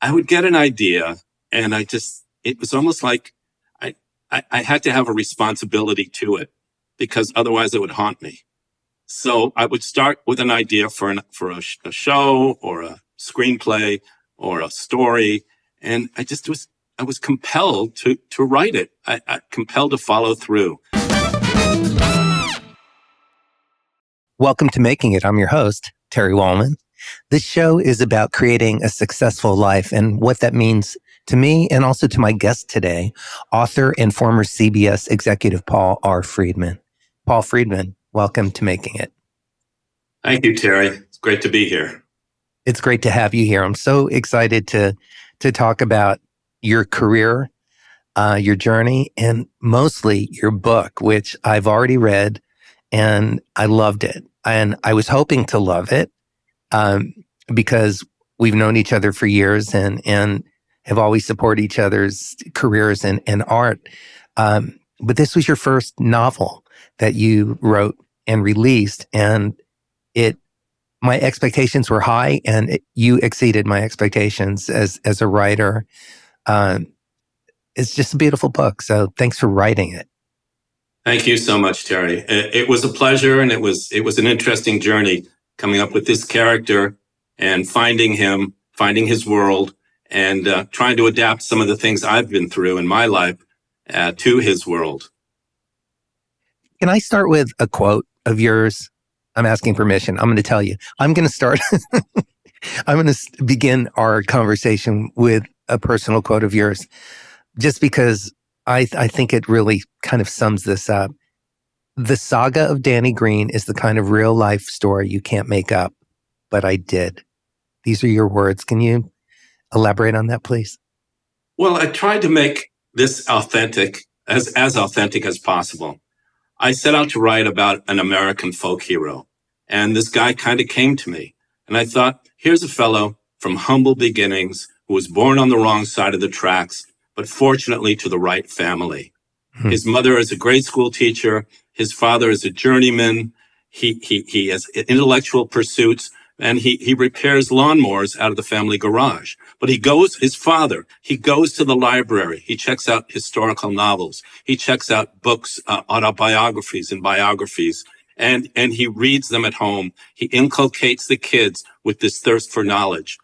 I would get an idea, and it was almost like I had to have a responsibility to it, because otherwise it would haunt me. So I would start with an idea for a show or a screenplay or a story, and I was compelled to write it. I compelled to follow through. Welcome to Making It. I'm your host, Terry Wallman. This show is about creating a successful life and what that means to me and also to my guest today, author and former CBS executive Paul R. Friedman. Paul Friedman, welcome to Making It. Thank you, Terry. It's great to be here. It's great to have you here. I'm so excited to talk about your career, your journey, and mostly your book, which I've already read and I loved it. And I was hoping to love it because we've known each other for years and have always supported each other's careers and art. But this was your first novel that you wrote and released, and my expectations were high, and you exceeded my expectations as a writer. It's just a beautiful book. So thanks for writing it. Thank you so much, Terry. It was a pleasure, and it was an interesting journey coming up with this character and finding him, finding his world, and trying to adapt some of the things I've been through in my life to his world. Can I start with a quote of yours? I'm asking permission. I'm going to tell you. I'm going to start. I'm going to begin our conversation with a personal quote of yours, just because I think it really kind of sums this up. The saga of Danny Green is the kind of real life story you can't make up, but I did. These are your words. Can you elaborate on that, please? Well, I tried to make this authentic, as authentic as possible. I set out to write about an American folk hero, and this guy kind of came to me, and I thought, here's a fellow from humble beginnings who was born on the wrong side of the tracks, but fortunately to the right family. His mother is a grade school teacher. His father is a journeyman. He has intellectual pursuits, and he repairs lawnmowers out of the family garage. But he goes to the library. He checks out historical novels. He checks out books, autobiographies and biographies, and he reads them at home. He inculcates the kids with this thirst for knowledge.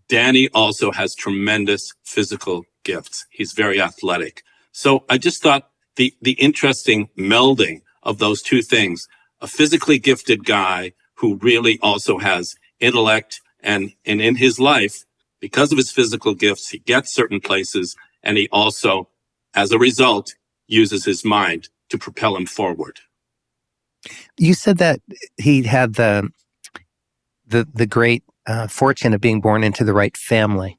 Danny also has tremendous physical gifts. He's very athletic. So I just thought the interesting melding of those two things, a physically gifted guy who really also has intellect, and in his life, because of his physical gifts, he gets certain places, and he also, as a result, uses his mind to propel him forward. You said that he had the great fortune of being born into the right family.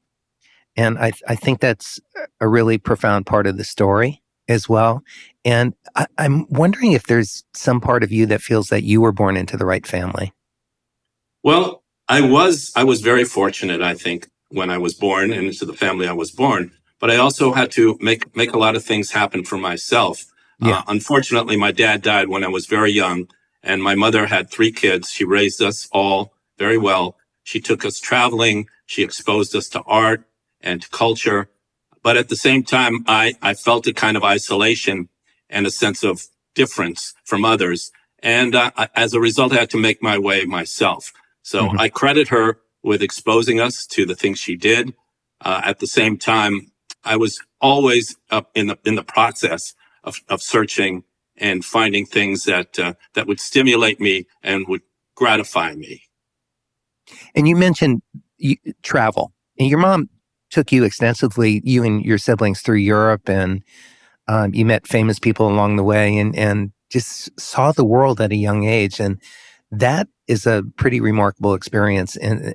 And I think that's a really profound part of the story as well. And I'm wondering if there's some part of you that feels that you were born into the right family. Well, I was very fortunate, I think, when I was born and into the family I was born. But I also had to make a lot of things happen for myself. Yeah. Unfortunately, my dad died when I was very young, and my mother had 3 kids. She raised us all very well. She took us traveling. She exposed us to art and to culture. But at the same time, I felt a kind of isolation and a sense of difference from others. And as a result, I had to make my way myself. So I credit her with exposing us to the things she did. At the same time, I was always up in the process of searching and finding things that would stimulate me and would gratify me. And you mentioned travel. And your mom took you extensively, you and your siblings, through Europe, and you met famous people along the way and just saw the world at a young age. And that is a pretty remarkable experience, and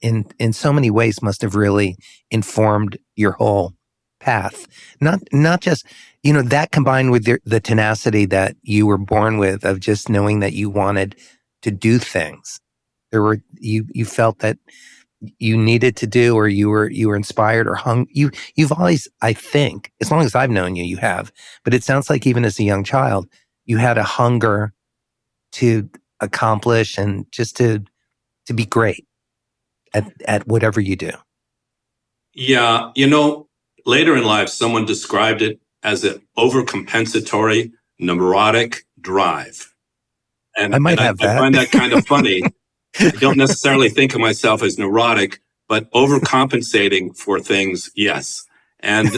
in so many ways must have really informed your whole path. Not just, that combined with the tenacity that you were born with, of just knowing that you wanted to do things. You felt that you needed to do, or you were inspired or you've always, I think, as long as I've known you, you have, but it sounds like even as a young child, you had a hunger to accomplish and just to be great at whatever you do. Yeah, later in life, someone described it as an overcompensatory neurotic drive. I And might I, have I that. find that kind of funny. I don't necessarily think of myself as neurotic, but overcompensating for things, yes. And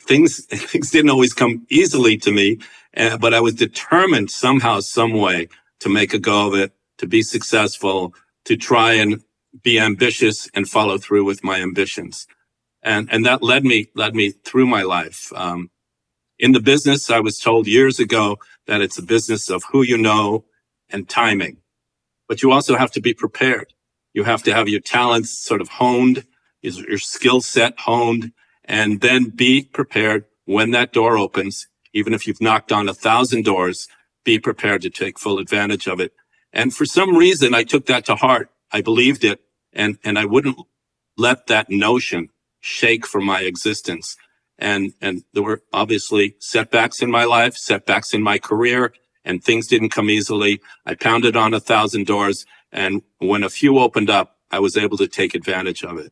things didn't always come easily to me, but I was determined somehow, some way, to make a go of it, to be successful, to try and be ambitious and follow through with my ambitions. And that led me through my life. In the business, I was told years ago that it's a business of who you know and timing. But you also have to be prepared. You have to have your talents sort of honed, your skill set honed, and then be prepared when that door opens. Even if you've knocked on 1,000 doors, be prepared to take full advantage of it. And for some reason, I took that to heart. I believed it, and I wouldn't let that notion shake from my existence. And there were obviously setbacks in my life, setbacks in my career, and things didn't come easily. I pounded on 1,000 doors, and when a few opened up, I was able to take advantage of it.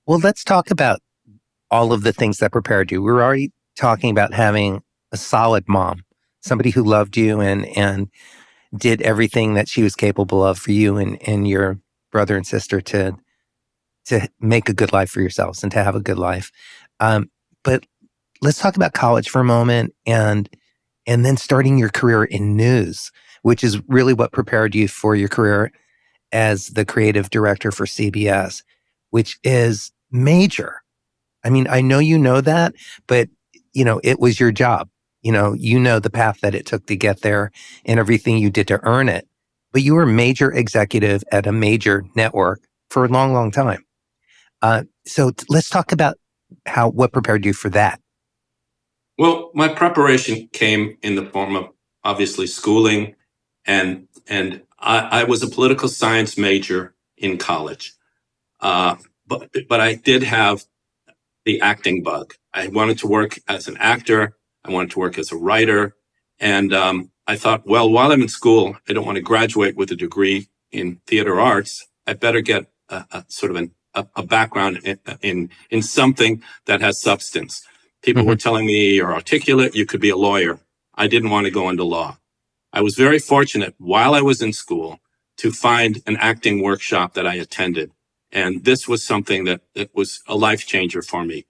Well, let's talk about all of the things that prepared you. We were already talking about having a solid mom, somebody who loved you and did everything that she was capable of for you and your brother and sister to make a good life for yourselves and to have a good life. But let's talk about college for a moment and then starting your career in news, which is really what prepared you for your career as the creative director for CBS, which is major. I mean, I know you know that, but it was your job. You know the path that it took to get there and everything you did to earn it. But you were a major executive at a major network for a long, long time. So let's talk about what prepared you for that. Well, my preparation came in the form of obviously schooling, and I was a political science major in college. But I did have the acting bug. I wanted to work as an actor. I wanted to work as a writer. And I thought, well, while I'm in school, I don't want to graduate with a degree in theater arts. I better get a sort of a background in something that has substance. People were telling me, you're articulate, you could be a lawyer. I didn't want to go into law. I was very fortunate while I was in school to find an acting workshop that I attended. And this was something that was a life changer for me.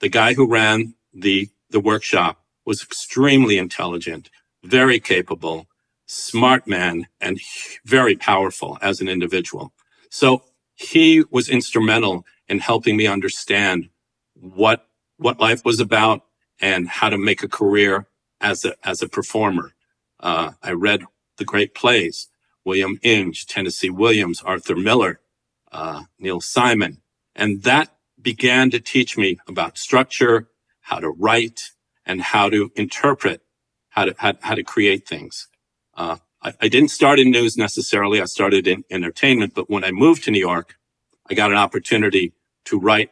The guy who ran the workshop was extremely intelligent, very capable, smart man, and very powerful as an individual. So he was instrumental in helping me understand what life was about and how to make a career as a performer. I read the great plays, William Inge, Tennessee Williams, Arthur Miller, Neil Simon. And that began to teach me about structure, how to write, and how to interpret, how to create things. I didn't start in news necessarily. I started in entertainment, but when I moved to New York, I got an opportunity to write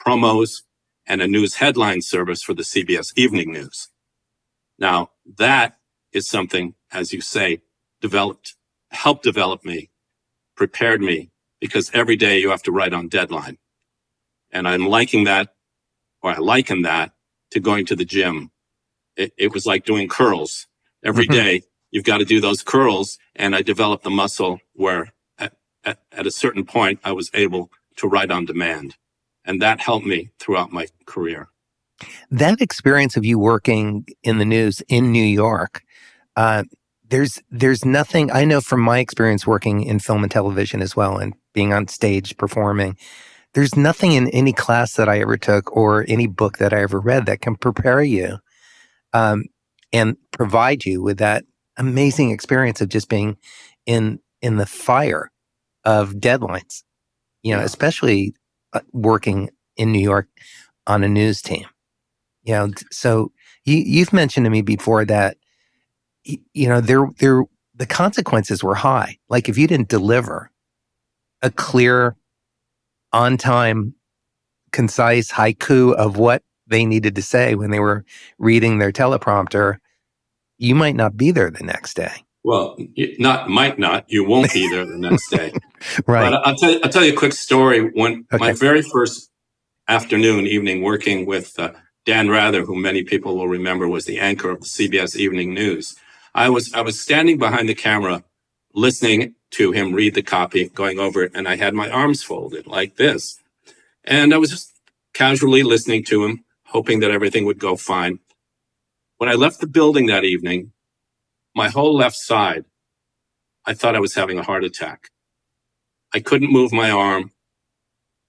promos and a news headline service for the CBS Evening News. Now, that is something, as you say, helped develop me, prepared me, because every day you have to write on deadline. And I liken that to going to the gym. It was like doing curls. Every day you've got to do those curls. And I developed the muscle where at a certain point I was able to write on demand. And that helped me throughout my career. That experience of you working in the news in New York, there's nothing, I know from my experience working in film and television as well and being on stage performing, there's nothing in any class that I ever took or any book that I ever read that can prepare you and provide you with that amazing experience of just being in the fire of deadlines, especially working in New York on a news team. So you've mentioned to me before that, the consequences were high. Like if you didn't deliver a clear, on time, concise haiku of what they needed to say when they were reading their teleprompter, you might not be there the next day. Well, might not. You won't be there the next day. Right. But I'll tell you a quick story. When my very first evening working with Dan Rather, who many people will remember was the anchor of the CBS Evening News, I was standing behind the camera, listening to him read the copy, going over it, and I had my arms folded like this, and I was just casually listening to him, hoping that everything would go fine. When I left the building that evening, my whole left side, I thought I was having a heart attack. I couldn't move my arm.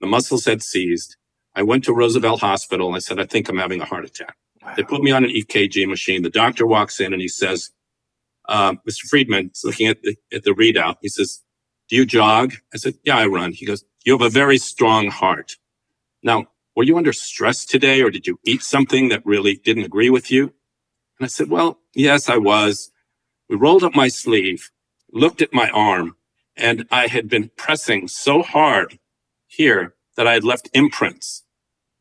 The muscles had seized. I went to Roosevelt Hospital. I said, I think I'm having a heart attack. Wow. They put me on an EKG machine. The doctor walks in and he says, Mr. Friedman is looking at the readout. He says, do you jog? I said, yeah, I run. He goes, you have a very strong heart. Now, were you under stress today, or did you eat something that really didn't agree with you? And I said, well, yes, I was. We rolled up my sleeve, looked at my arm, and I had been pressing so hard here that I had left imprints.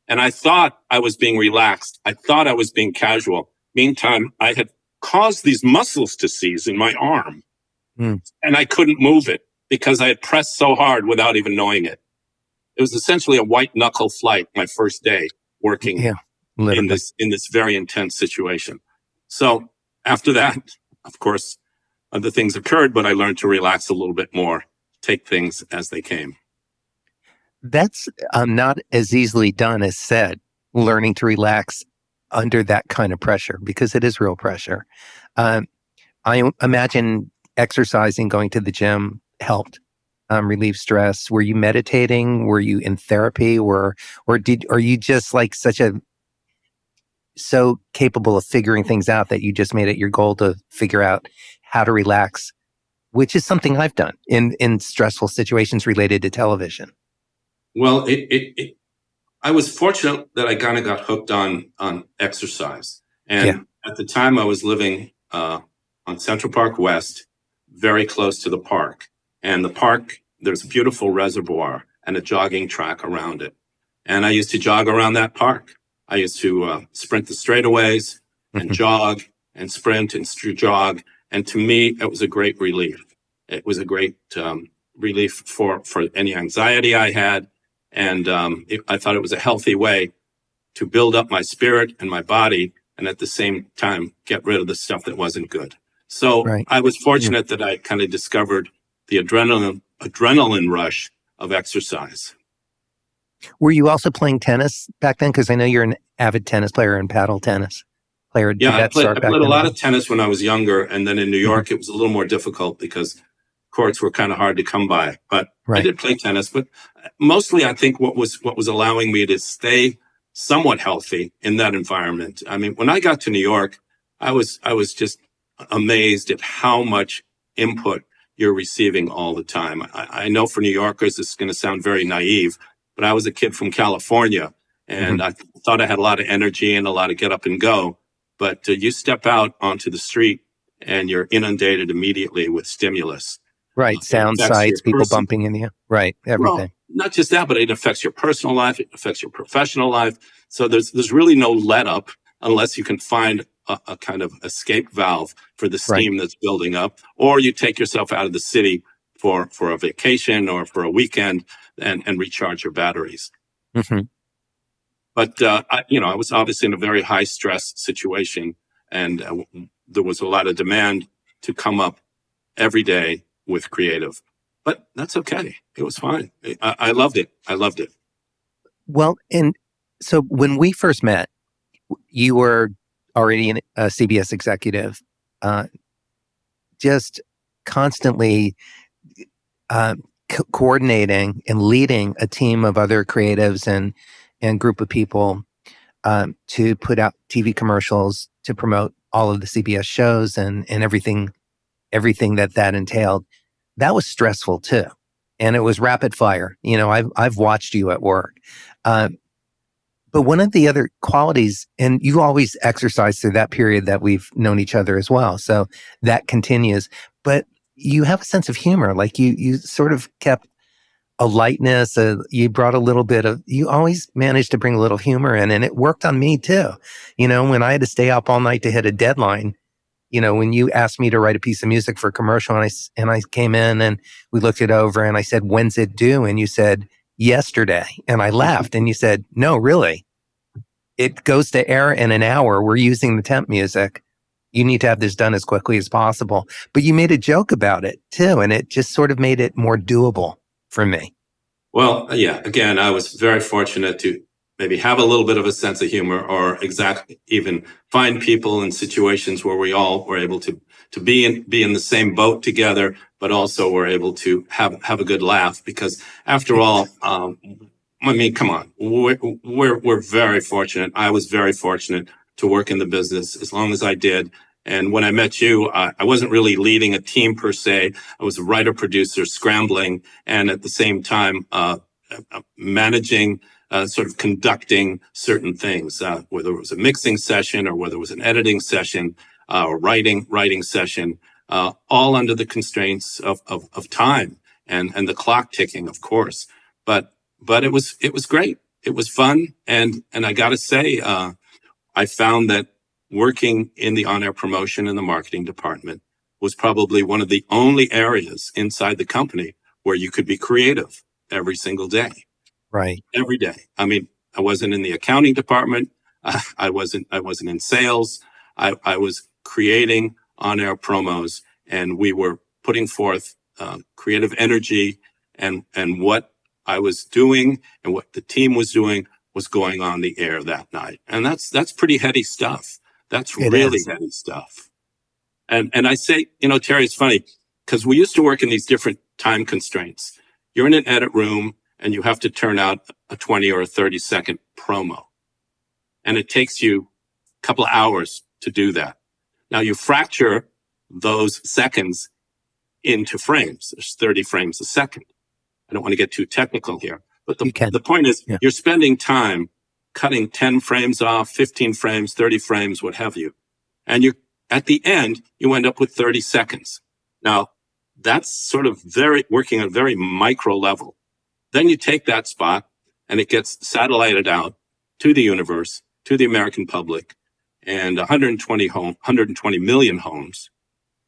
And I thought I was being relaxed. I thought I was being casual. Meantime, I had caused these muscles to seize in my arm. And I couldn't move it because I had pressed so hard without even knowing it. It was essentially a white knuckle flight my first day working in this very intense situation. So after that, of course, other things occurred, but I learned to relax a little bit more, take things as they came. That's not as easily done as said, learning to relax under that kind of pressure, because it is real pressure. I imagine exercising, going to the gym helped relieve stress. Were you meditating? Were you in therapy? Are you just like so capable of figuring things out that you just made it your goal to figure out how to relax, which is something I've done in stressful situations related to television? Well, I was fortunate that I kind of got hooked on exercise. And at the time I was living on Central Park West, very close to the park. And the park, there's a beautiful reservoir and a jogging track around it. And I used to jog around that park. I used to sprint the straightaways and jog and sprint and jog. And to me, it was a great relief. It was a great relief for any anxiety I had. And I thought it was a healthy way to build up my spirit and my body, and at the same time, get rid of the stuff that wasn't good. So I was fortunate that I kind of discovered the adrenaline rush of exercise. Were you also playing tennis back then? Because I know you're an avid tennis player and paddle tennis player. Yeah, I played a lot of tennis when I was younger. And then in New York, it was a little more difficult because courts were kind of hard to come by. But I did play tennis. But mostly, I think what was allowing me to stay somewhat healthy in that environment. I mean, when I got to New York, I was just amazed at how much input you're receiving all the time. I know for New Yorkers, this is going to sound very naive, but I was a kid from California, and I thought I had a lot of energy and a lot of get up and go. But you step out onto the street, and you're inundated immediately with stimulus. Right, sound sights, people bumping into you. Right, everything. Well, not just that, but it affects your personal life. It affects your professional life. So there's really no let up unless you can find a kind of escape valve for the steam that's building up, or you take yourself out of the city for a vacation or for a weekend and recharge your batteries. But I was obviously in a very high stress situation, and there was a lot of demand to come up every day with creative. But that's okay. It was fine. I loved it. I loved it. Well, and so when we first met, you were already a CBS executive, just constantly coordinating and leading a team of other creatives and group of people to put out TV commercials to promote all of the CBS shows and everything that entailed. That was stressful too. And it was rapid fire. You know, I've watched you at work. But one of the other qualities, and you always exercise through that period that we've known each other as well. So that continues. But you have a sense of humor. Like you sort of kept a lightness. You brought a little bit of, you always managed to bring a little humor in, and it worked on me too. You know, when I had to stay up all night to hit a deadline, when you asked me to write a piece of music for a commercial and I came in and we looked it over and I said, when's it due? And you said, yesterday. And I laughed and you said, no, really? It goes to air in an hour. We're using the temp music. You need to have this done as quickly as possible. But you made a joke about it too. And it just sort of made it more doable for me. Well, yeah, again, I was very fortunate to maybe have a little bit of a sense of humor, or even find people in situations where we all were able to be in the same boat together, but also were able to have a good laugh. Because after all, I mean, come on, we're very fortunate. I was very fortunate to work in the business as long as I did. And when I met you, I wasn't really leading a team per se. I was a writer, producer, scrambling, and at the same time, managing, sort of conducting certain things, whether it was a mixing session or whether it was an editing session, or writing session, all under the constraints of time and the clock ticking, of course. But it was great. It was fun. And I got to say, I found that working in the on-air promotion and the marketing department was probably one of the only areas inside the company where you could be creative every single day. Right. Every day. I mean, I wasn't in the accounting department. I wasn't in sales. I was creating on-air promos, and we were putting forth creative energy, and what I was doing and what the team was doing was going on the air that night. And that's pretty heady stuff. That's really heady stuff. And I say, Terry, it's funny because we used to work in these different time constraints. You're in an edit room and you have to turn out a 20 or a 30-second promo. And it takes you a couple of hours to do that. Now you fracture those seconds into frames. There's 30 frames a second. I don't want to get too technical here, but the point is You're spending time cutting 10 frames off, 15 frames, 30 frames, what have you. And at the end, you end up with 30 seconds. Now, that's sort of working at a very micro level. Then you take that spot and it gets satellited out to the universe, to the American public, and 120 million homes,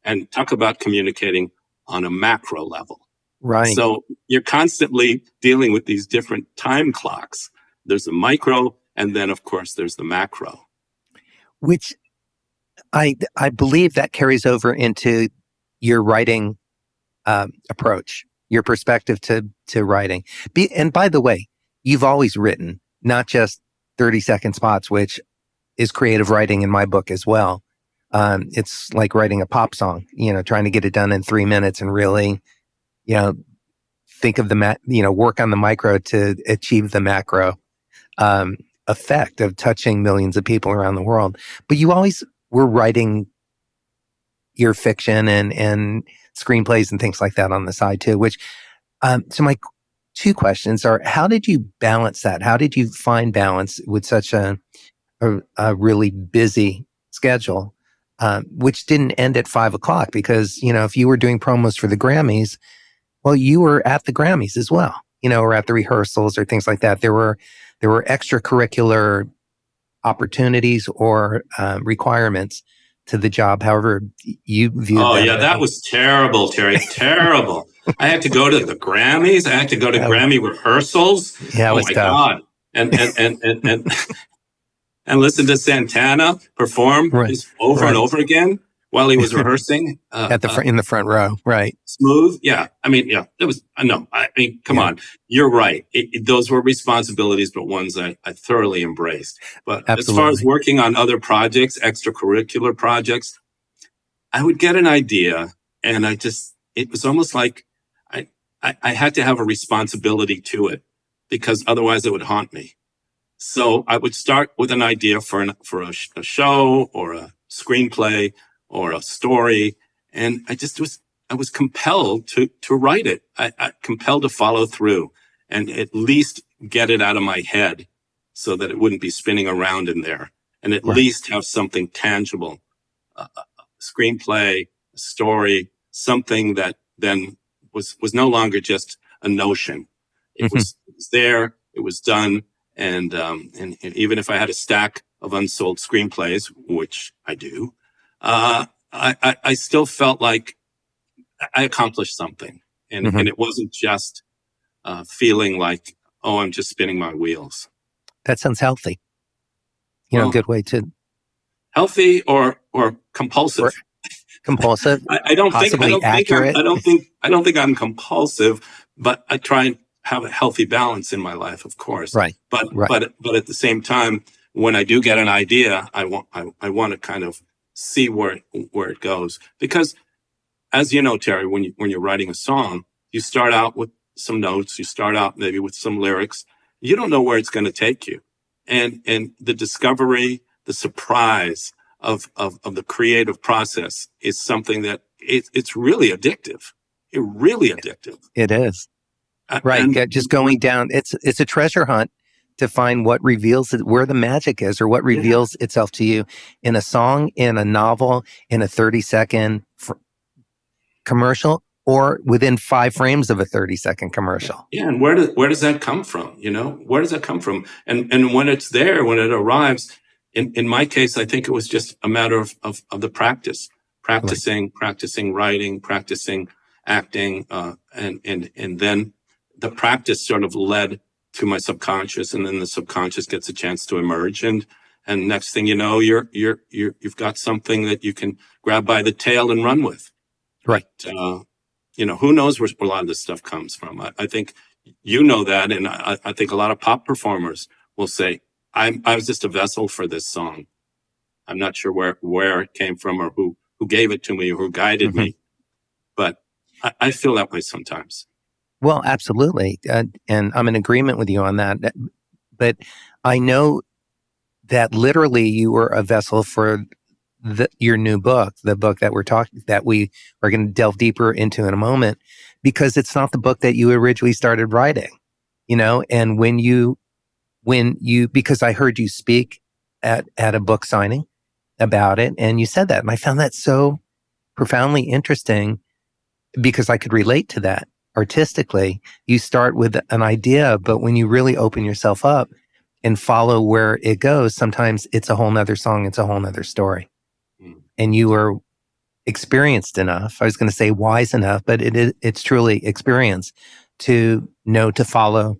and talk about communicating on a macro level. Right. So you're constantly dealing with these different time clocks. There's the micro, and then, of course, there's the macro. Which I believe that carries over into your writing approach, your perspective to writing. And by the way, you've always written, not just 30-second spots, which is creative writing in my book as well. It's like writing a pop song, trying to get it done in 3 minutes and really, think of work on the micro to achieve the macro effect of touching millions of people around the world. But you always were writing your fiction and screenplays and things like that on the side too, which, so my two questions are, how did you balance that? How did you find balance with such a really busy schedule, which didn't end at 5:00? Because, if you were doing promos for the Grammys, well, you were at the Grammys as well, or at the rehearsals or things like that. There were extracurricular opportunities or requirements to the job, however you viewed Oh, them. yeah, that was terrible, Terry. Terrible. I had to go to the Grammys. I had to go to Grammy rehearsals. Yeah, it was my tough. God. And and listen to Santana perform over and over again while he was rehearsing. In the front row, right? Smooth. Yeah. I mean, yeah, it was, no, come on. You're right. Those were responsibilities, but ones I thoroughly embraced. But As far as working on other projects, extracurricular projects, I would get an idea and it was almost like I had to have a responsibility to it because otherwise it would haunt me. So I would start with an idea for a show or a screenplay or a story. And I was compelled to write it. I compelled to follow through and at least get it out of my head so that it wouldn't be spinning around in there, and at least have something tangible, a screenplay, a story, something that then was no longer just a notion. It was there, it was done. And even if I had a stack of unsold screenplays, which I do, I still felt like I accomplished something, and Mhm. it wasn't just feeling like, oh, I'm just spinning my wheels. That sounds healthy. A Well, good way to, healthy or or compulsive. compulsive, I don't think possibly accurate. I don't think I'm compulsive, but I try and have a healthy balance in my life, of course. Right. But Right. but at the same time, when I do get an idea, I want to kind of see where it goes, because as you know, Terry, when you're writing a song, you start out with some notes, you start out maybe with some lyrics. You don't know where it's going to take you, and the discovery, the surprise of the creative process is something that it's really addictive. It really addictive. It is. Right. And Just going down. It's a treasure hunt to find what reveals it, where the magic is, or what yeah, reveals itself to you in a song, in a novel, in a 30-second commercial, or within 5 frames of a 30-second commercial. yeah. And where does that come from? Where does that come from? And when it's there, when it arrives, in my case, I think it was just a matter of the practice, Right. practicing writing, practicing acting, and then the practice sort of led to my subconscious, and then the subconscious gets a chance to emerge, and next thing you know, you've got something that you can grab by the tail and run with. Right. But who knows where a lot of this stuff comes from? I think you know that, and I think a lot of pop performers will say, I was just a vessel for this song. I'm not sure where it came from, or who gave it to me, or who guided Mm-hmm. me, but I feel that way sometimes. Well, absolutely. And I'm in agreement with you on that. But I know that literally you were a vessel for your new book, the book that we are going to delve deeper into in a moment, because it's not the book that you originally started writing, and because I heard you speak at a book signing about it, and you said that, and I found that so profoundly interesting because I could relate to that artistically. You start with an idea, but when you really open yourself up and follow where it goes, sometimes it's a whole nother song, it's a whole nother story. Mm. And you were experienced enough, I was going to say wise enough, but it's truly experience to know to follow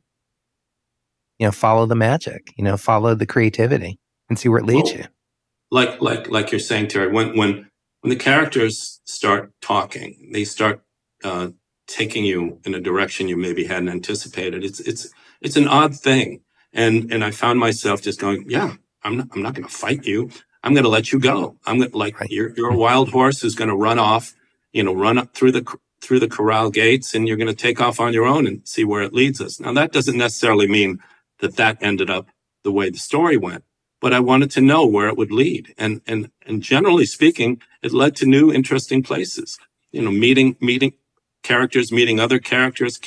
the magic, follow the creativity and see where it leads Well, you. like you're saying, Terry, when the characters start talking, they start taking you in a direction you maybe hadn't anticipated. It's an odd thing, and I found myself just going, yeah, I'm not going to fight you. I'm going to let you go. I'm going like Right. you're a wild horse who's going to run off, run up through the corral gates, and you're going to take off on your own and see where it leads us. Now that doesn't necessarily mean that ended up the way the story went, but I wanted to know where it would lead. And generally speaking, it led to new interesting places. Meeting characters, meeting other characters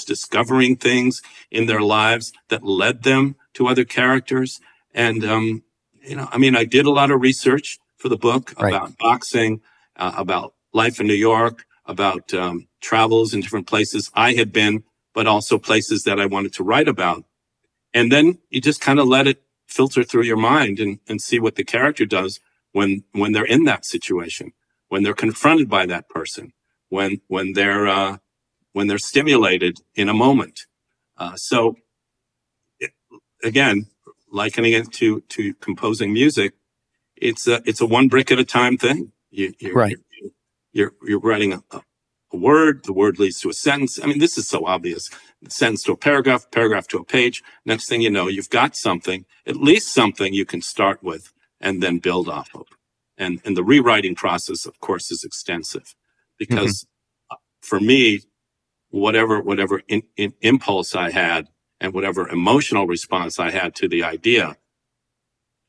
discovering things in their lives that led them to other characters. And I did a lot of research for the book Right. about boxing, about life in New York, about travels in different places I had been, but also places that I wanted to write about. And then you just kind of let it filter through your mind and see what the character does when they're in that situation, when they're confronted by that person, when they're stimulated in a moment. So again, likening it to composing music, it's a one brick at a time thing. Right. You're writing a word, the word leads to a sentence. I mean, this is so obvious. Sentence to a paragraph to a page. Next thing you know, you've got something, at least something you can start with and then build off of. And the rewriting process, of course, is extensive because for me, whatever impulse I had and whatever emotional response I had to the idea,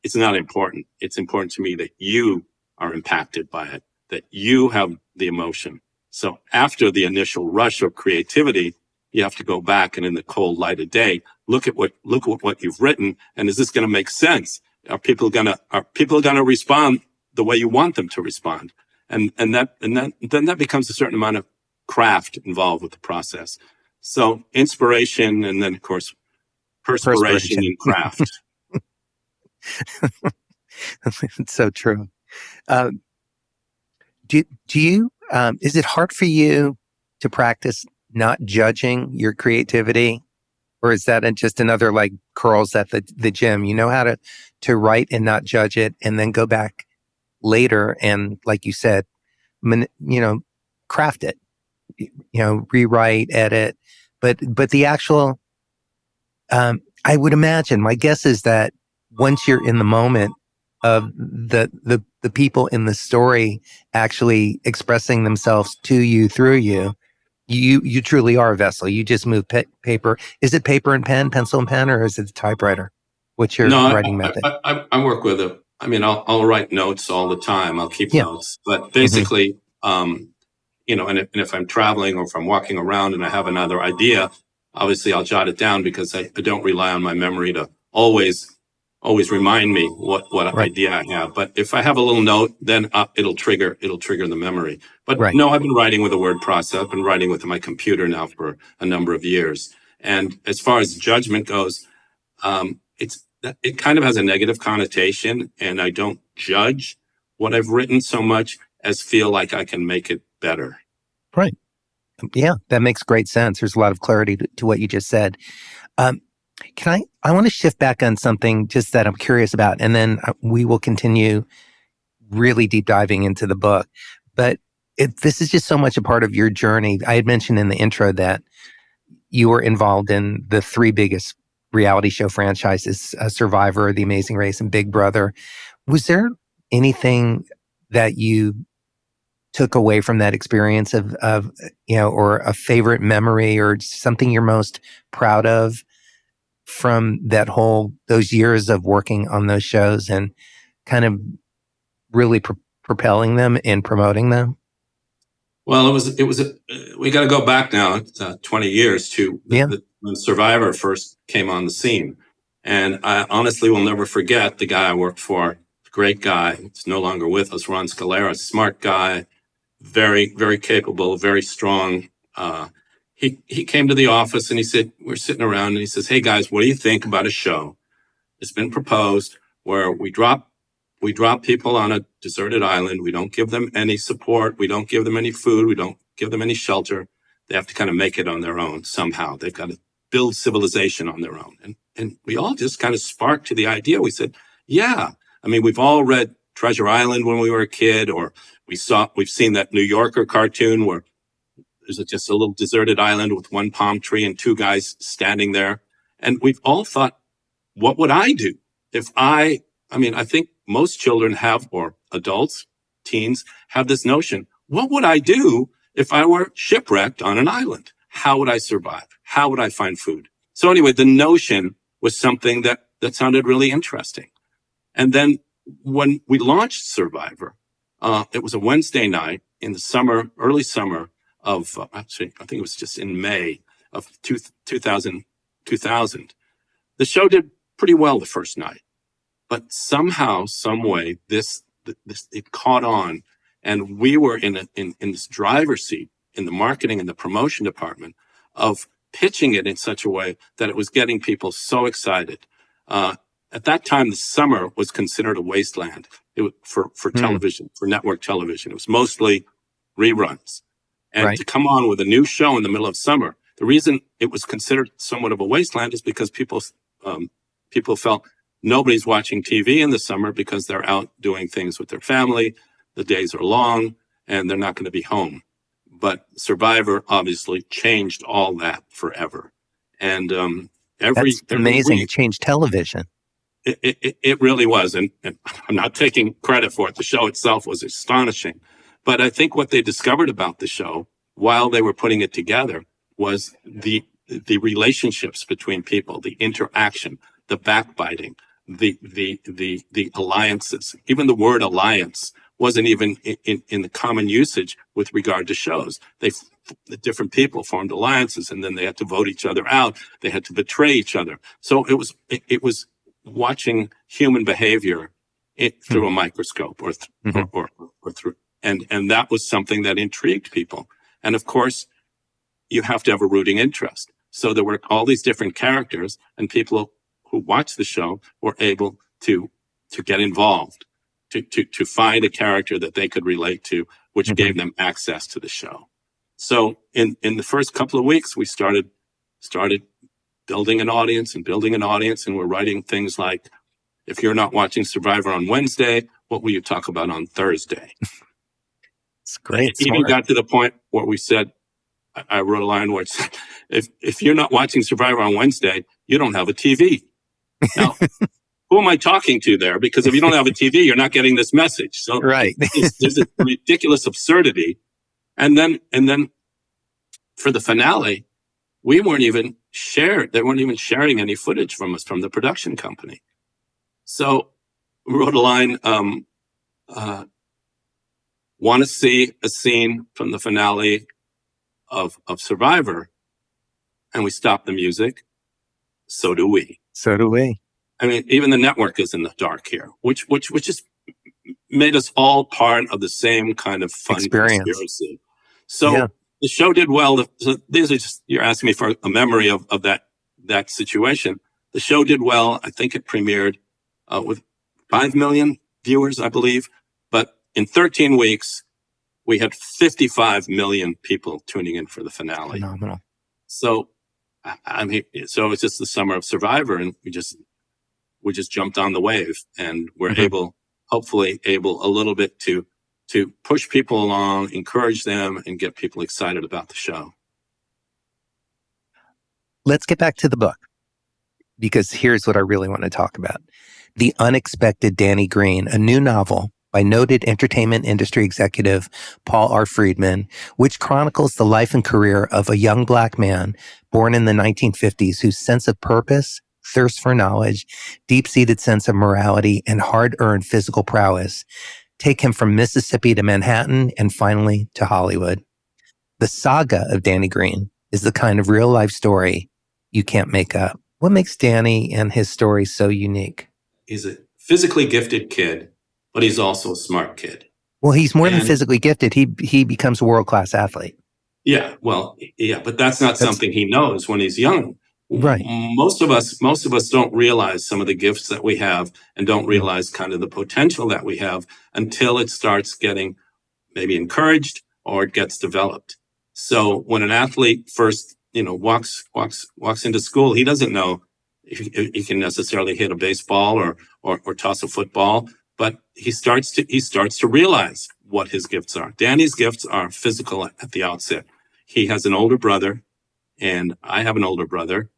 it's not important. It's important to me that you are impacted by it, that you have the emotion. So after the initial rush of creativity, you have to go back and in the cold light of day, look at what you've written. And is this going to make sense? Are people going to respond the way you want them to respond? And then that becomes a certain amount of craft involved with the process. So inspiration, and then of course, perspiration and craft. It's so true. Do you, is it hard for you to practice not judging your creativity? Or is that just another like curls at the gym? You know how to write and not judge it and then go back later and, like you said, craft it, rewrite, edit. But the actual, I would imagine, my guess is that once you're in the moment of the people in the story actually expressing themselves to you through you, you truly are a vessel. You just move paper. Is it paper and pen, pencil and pen, or is it a typewriter? What's your No, writing method? I work with a. I mean, I'll write notes all the time. I'll keep Yeah. notes, but Hmm. basically, and if I'm traveling or if I'm walking around and I have another idea, obviously I'll jot it down because I don't rely on my memory to always remind me what Right. idea I have. But if I have a little note, then it'll trigger the memory. But Right. no, I've been writing with a word processor. I've been writing with my computer now for a number of years. And as far as judgment goes, it kind of has a negative connotation, and I don't judge what I've written so much as feel like I can make it better. Right. Yeah, that makes great sense. There's a lot of clarity to what you just said. Um, I want to shift back on something just that I'm curious about, and then we will continue really deep diving into the book. But this is just so much a part of your journey. I had mentioned in the intro that you were involved in the three biggest reality show franchises, Survivor, The Amazing Race, and Big Brother. Was there anything that you took away from that experience of or a favorite memory or something you're most proud of from those years of working on those shows and kind of really propelling them and promoting them? Well, we got to go back now, 20 years to Yeah. when Survivor first came on the scene. And I honestly will never forget the guy I worked for, great guy. He's no longer with us, Ron Scalera, smart guy, very, very capable, very strong. He came to the office and he said, we're sitting around and he says, hey guys, what do you think about a show that's been proposed where we drop people on a deserted island. We don't give them any support. We don't give them any food. We don't give them any shelter. They have to kind of make it on their own somehow. They've got to build civilization on their own. And we all just kind of sparked to the idea. We said, yeah, I mean, we've all read Treasure Island when we were a kid, or we've seen that New Yorker cartoon where there's just a little deserted island with one palm tree and two guys standing there. And we've all thought, what would I do if I mean, I think most children have, or adults, teens have this notion. What would I do if I were shipwrecked on an island? How would I survive? How would I find food? So anyway, the notion was something that sounded really interesting. And then when we launched Survivor, it was a Wednesday night in the summer, early summer of, actually, I think it was just in May of 2000. The show did pretty well the first night. But somehow, some way, this it caught on, and we were in this driver's seat in the marketing and the promotion department of pitching it in such a way that it was getting people so excited. At that time, the summer was considered a wasteland for television, for network television. It was mostly reruns, and Right. to come on with a new show in the middle of summer, the reason it was considered somewhat of a wasteland is because people felt nobody's watching TV in the summer because they're out doing things with their family. The days are long and they're not going to be home. But Survivor obviously changed all that forever. And That's amazing. week, It changed television. it really was. And I'm not taking credit for it. The show itself was astonishing. But I think what they discovered about the show while they were putting it together was the relationships between people, the interaction, the backbiting, the alliances. Even the word alliance wasn't even in the common usage with regard to shows. The different people formed alliances, and then they had to vote each other out. They had to betray each other. So it was watching human behavior through a microscope or through, and that was something that intrigued people. And of course, you have to have a rooting interest. So there were all these different characters, and people who watched the show were able to get involved, to find a character that they could relate to, which gave them access to the show. So in the first couple of weeks, we started building an audience, and we're writing things like, if you're not watching Survivor on Wednesday, what will you talk about on Thursday? It's great. It even got to the point where we said, I wrote a line where it said, if you're not watching Survivor on Wednesday, you don't have a TV. Now, who am I talking to there? Because if you don't have a TV, you're not getting this message. So right. there's a ridiculous absurdity. And then for the finale, they weren't even sharing any footage from us, from the production company. So we wrote a line, want to see a scene from the finale of Survivor, and we stopped the music. So do we. I mean, even the network is in the dark here, which just made us all part of the same kind of fun experience. Conspiracy. So the show did well. So these are just, you're asking me for a memory of that situation. The show did well. I think it premiered with 5 million viewers, I believe. But in 13 weeks, we had 55 million people tuning in for the finale. Phenomenal. So, I mean, so it's just the summer of Survivor, and we just jumped on the wave, and we're hopefully able a little bit to push people along, encourage them, and get people excited about the show. Let's get back to the book, because here's what I really want to talk about. The Unexpected Danny Green, a new novel by noted entertainment industry executive Paul R. Friedman, which chronicles the life and career of a young Black man born in the 1950s whose sense of purpose, thirst for knowledge, deep-seated sense of morality, and hard-earned physical prowess take him from Mississippi to Manhattan and finally to Hollywood. The saga of Danny Green is the kind of real-life story you can't make up. What makes Danny and his story so unique? He's a physically gifted kid, but he's also a smart kid. Well, he's more than physically gifted. He becomes a world-class athlete. Yeah, well, yeah, but that's not something he knows when he's young. Right. Most of us don't realize some of the gifts that we have, and don't realize kind of the potential that we have until it starts getting maybe encouraged or it gets developed. So when an athlete first, walks into school, he doesn't know if he can necessarily hit a baseball or toss a football, but he starts to realize what his gifts are. Danny's gifts are physical at the outset. He has an older brother, and I have an older brother.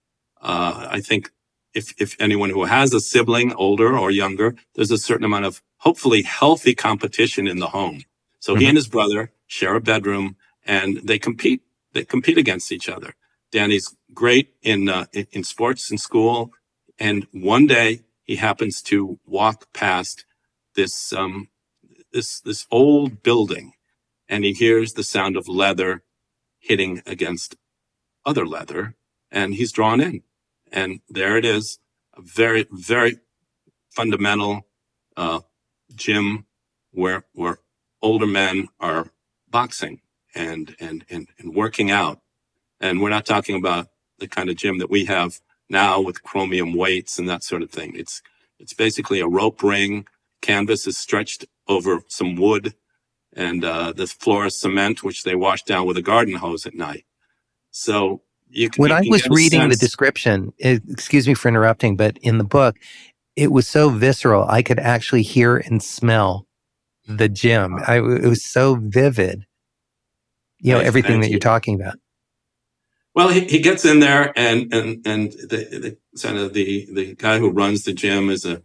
I think if anyone who has a sibling, older or younger, there's a certain amount of hopefully healthy competition in the home. So he and his brother share a bedroom, and they compete against each other. Danny's great in sports in school, and one day he happens to walk past this old building, and he hears the sound of leather hitting against other leather, and he's drawn in. And there it is, a very, very fundamental gym where older men are boxing and working out. And we're not talking about the kind of gym that we have now with chromium weights and that sort of thing. It's basically a rope ring. Canvas is stretched over some wood, and the floor is cement, which they wash down with a garden hose at night. So when I was reading the description, excuse me for interrupting, but in the book, it was so visceral. I could actually hear and smell the gym. It was so vivid. Everything that you're talking about. Well, he gets in there, and the guy who runs the gym is a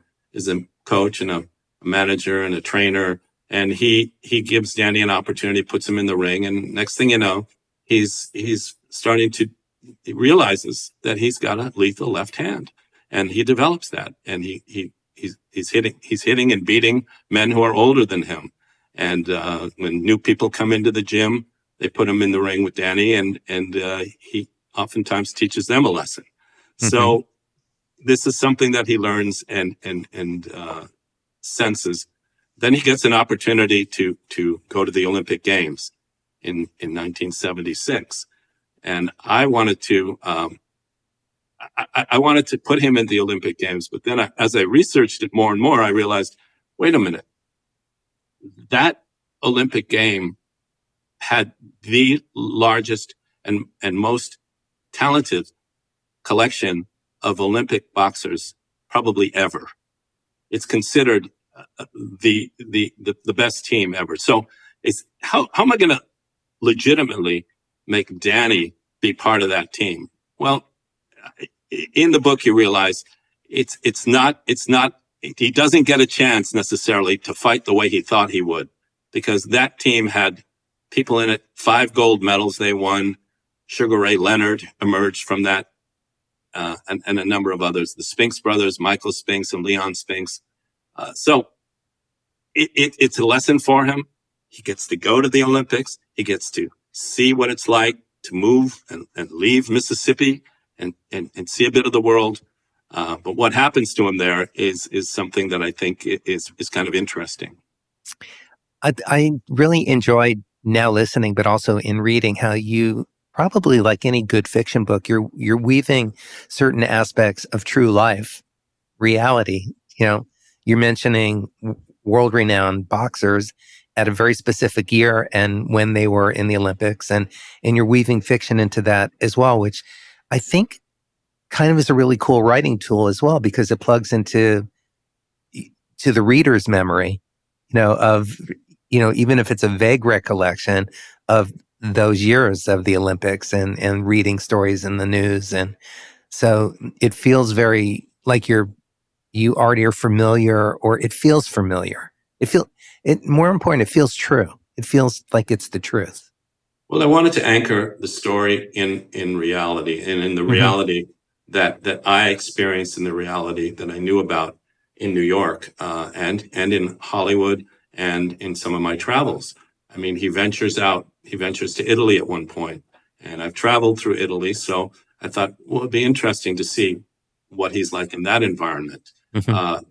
coach and a manager and a trainer, and he gives Danny an opportunity, puts him in the ring, and next thing you know, he's starting to. He realizes that he's got a lethal left hand, and he develops that, and he's hitting and beating men who are older than him. And when new people come into the gym, they put him in the ring with Danny, and he oftentimes teaches them a lesson. So this is something that he learns and senses. Then he gets an opportunity to go to the Olympic Games in 1976. And I wanted to put him in the Olympic Games, but then as I researched it more and more, I realized, wait a minute, that Olympic game had the largest and most talented collection of Olympic boxers probably ever. It's considered the best team ever. So it's how am I going to legitimately make Danny be part of that team? Well, in the book, you realize it's not he doesn't get a chance necessarily to fight the way he thought he would, because that team had people in it, 5 gold medals they won. Sugar Ray Leonard emerged from that, and a number of others, the Spinks brothers, Michael Spinks and Leon Spinks. So it's a lesson for him. He gets to go to the Olympics. He gets to see what it's like to move and leave Mississippi and see a bit of the world. But what happens to him there is something that I think is kind of interesting. I really enjoyed now listening, but also in reading, how you, probably like any good fiction book, you're weaving certain aspects of true life, reality. You know, you're mentioning world-renowned boxers at a very specific year and when they were in the Olympics, and you're weaving fiction into that as well, which I think kind of is a really cool writing tool as well, because it plugs into the reader's memory, of, even if it's a vague recollection of those years of the Olympics and reading stories in the news. And so it feels very like you already are familiar, or it feels familiar. More important, it feels true. It feels like it's the truth. Well, I wanted to anchor the story in reality, and in the reality that I experienced, in the reality that I knew about in New York, and in Hollywood, and in some of my travels. I mean, he ventures to Italy at one point, and I've traveled through Italy. So I thought, well, it'd be interesting to see what he's like in that environment.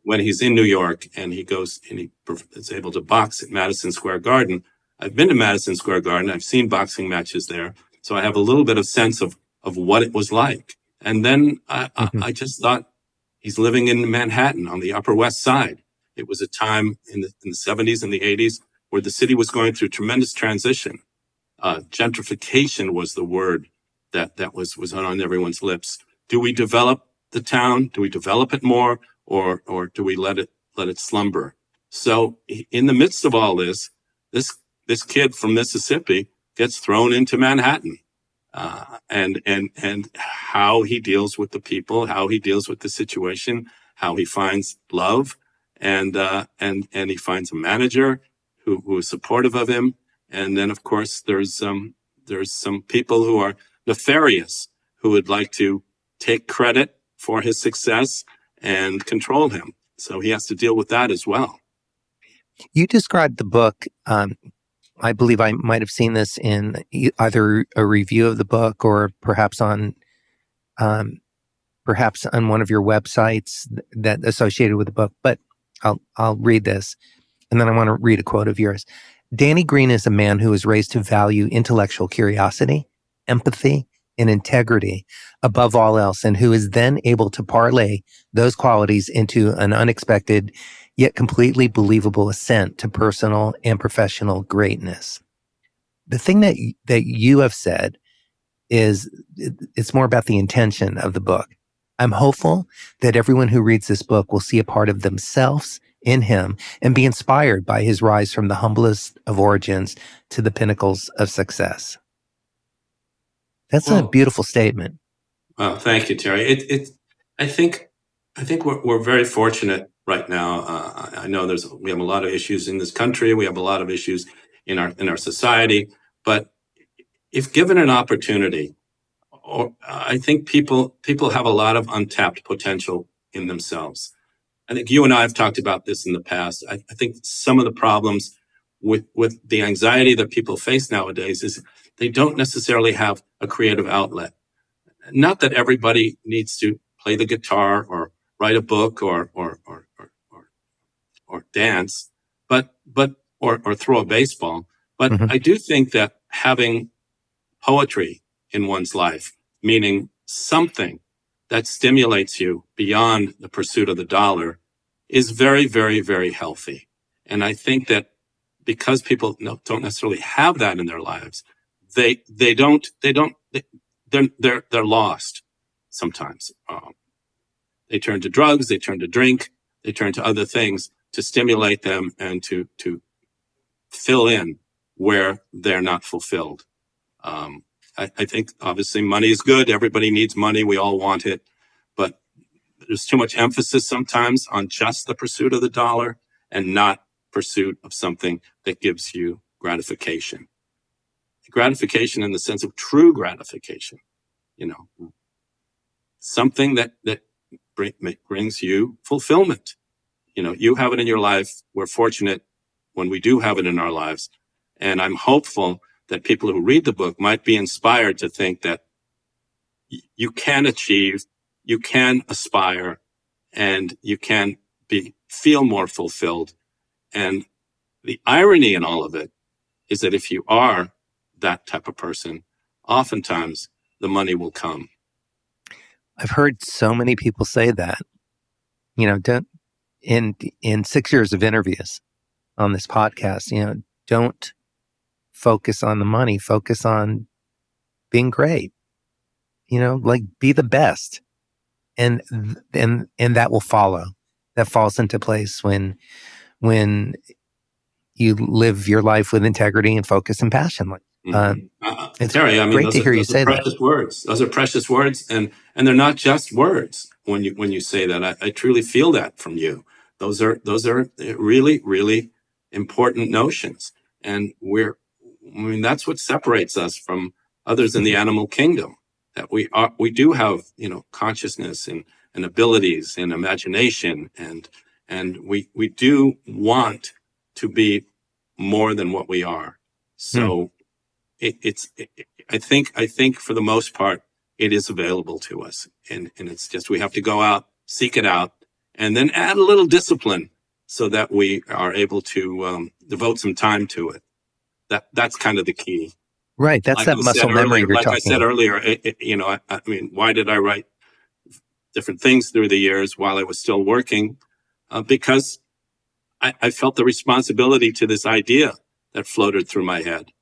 When he's in New York and he goes and he is able to box at Madison Square Garden. I've been to Madison Square Garden. I've seen boxing matches there. So I have a little bit of sense of what it was like. And then I just thought, he's living in Manhattan on the Upper West Side. It was a time in the 70s and the 80s where the city was going through tremendous transition. Gentrification was the word that was on everyone's lips. Do we develop the town? Do we develop it more, or do we let it slumber? So in the midst of all this kid from Mississippi gets thrown into Manhattan, and how he deals with the people, how he deals with the situation, how he finds love, and he finds a manager who is supportive of him. And then, of course, there's some people who are nefarious, who would like to take credit for his success and control him. So he has to deal with that as well. You described the book, I believe I might have seen this in either a review of the book or perhaps on one of your websites that associated with the book. But I'll read this, and then I want to read a quote of yours. Danny Green is a man who was raised to value intellectual curiosity, empathy, and integrity above all else, and who is then able to parlay those qualities into an unexpected yet completely believable ascent to personal and professional greatness. The thing that you have said is it's more about the intention of the book. I'm hopeful that everyone who reads this book will see a part of themselves in him and be inspired by his rise from the humblest of origins to the pinnacles of success. That's a beautiful statement. Well, thank you, Terry. I think we're very fortunate right now. I know we have a lot of issues in this country. We have a lot of issues in our society. But if given an opportunity, I think people have a lot of untapped potential in themselves. I think you and I have talked about this in the past. I think some of the problems with the anxiety that people face nowadays is they don't necessarily have a creative outlet. Not that everybody needs to play the guitar or write a book or dance, but throw a baseball. But I do think that having poetry in one's life, meaning something that stimulates you beyond the pursuit of the dollar, is very, very, very healthy. And I think that because people don't necessarily have that in their lives, they're lost sometimes. They turn to drugs, they turn to drink, they turn to other things to stimulate them and to fill in where they're not fulfilled. I think obviously money is good. Everybody needs money. We all want it. But there's too much emphasis sometimes on just the pursuit of the dollar and not pursuit of something that gives you gratification. Gratification in the sense of true gratification, something that brings you fulfillment. You have it in your life. We're fortunate when we do have it in our lives. And I'm hopeful that people who read the book might be inspired to think that you can achieve, you can aspire, and you can feel more fulfilled. And the irony in all of it is that if you are that type of person, oftentimes the money will come. I've heard so many people say that, in 6 years of interviews on this podcast, don't focus on the money, focus on being great, like be the best. And that will follow. That falls into place when you live your life with integrity and focus and passion. It's Terry, great to hear you say that. Precious words. Those are precious words, and they're not just words. When you say that, I truly feel that from you. Those are really, really important notions, and that's what separates us from others in the animal kingdom. That we do have consciousness and abilities and imagination, and we do want to be more than what we are. So I think for the most part it is available to us, and it's just we have to go out, seek it out, and then add a little discipline so that we are able to devote some time to it. That's kind of the key. Right. That's that muscle memory you're talking about. Like I said earlier, why did I write different things through the years while I was still working? Because I felt the responsibility to this idea that floated through my head.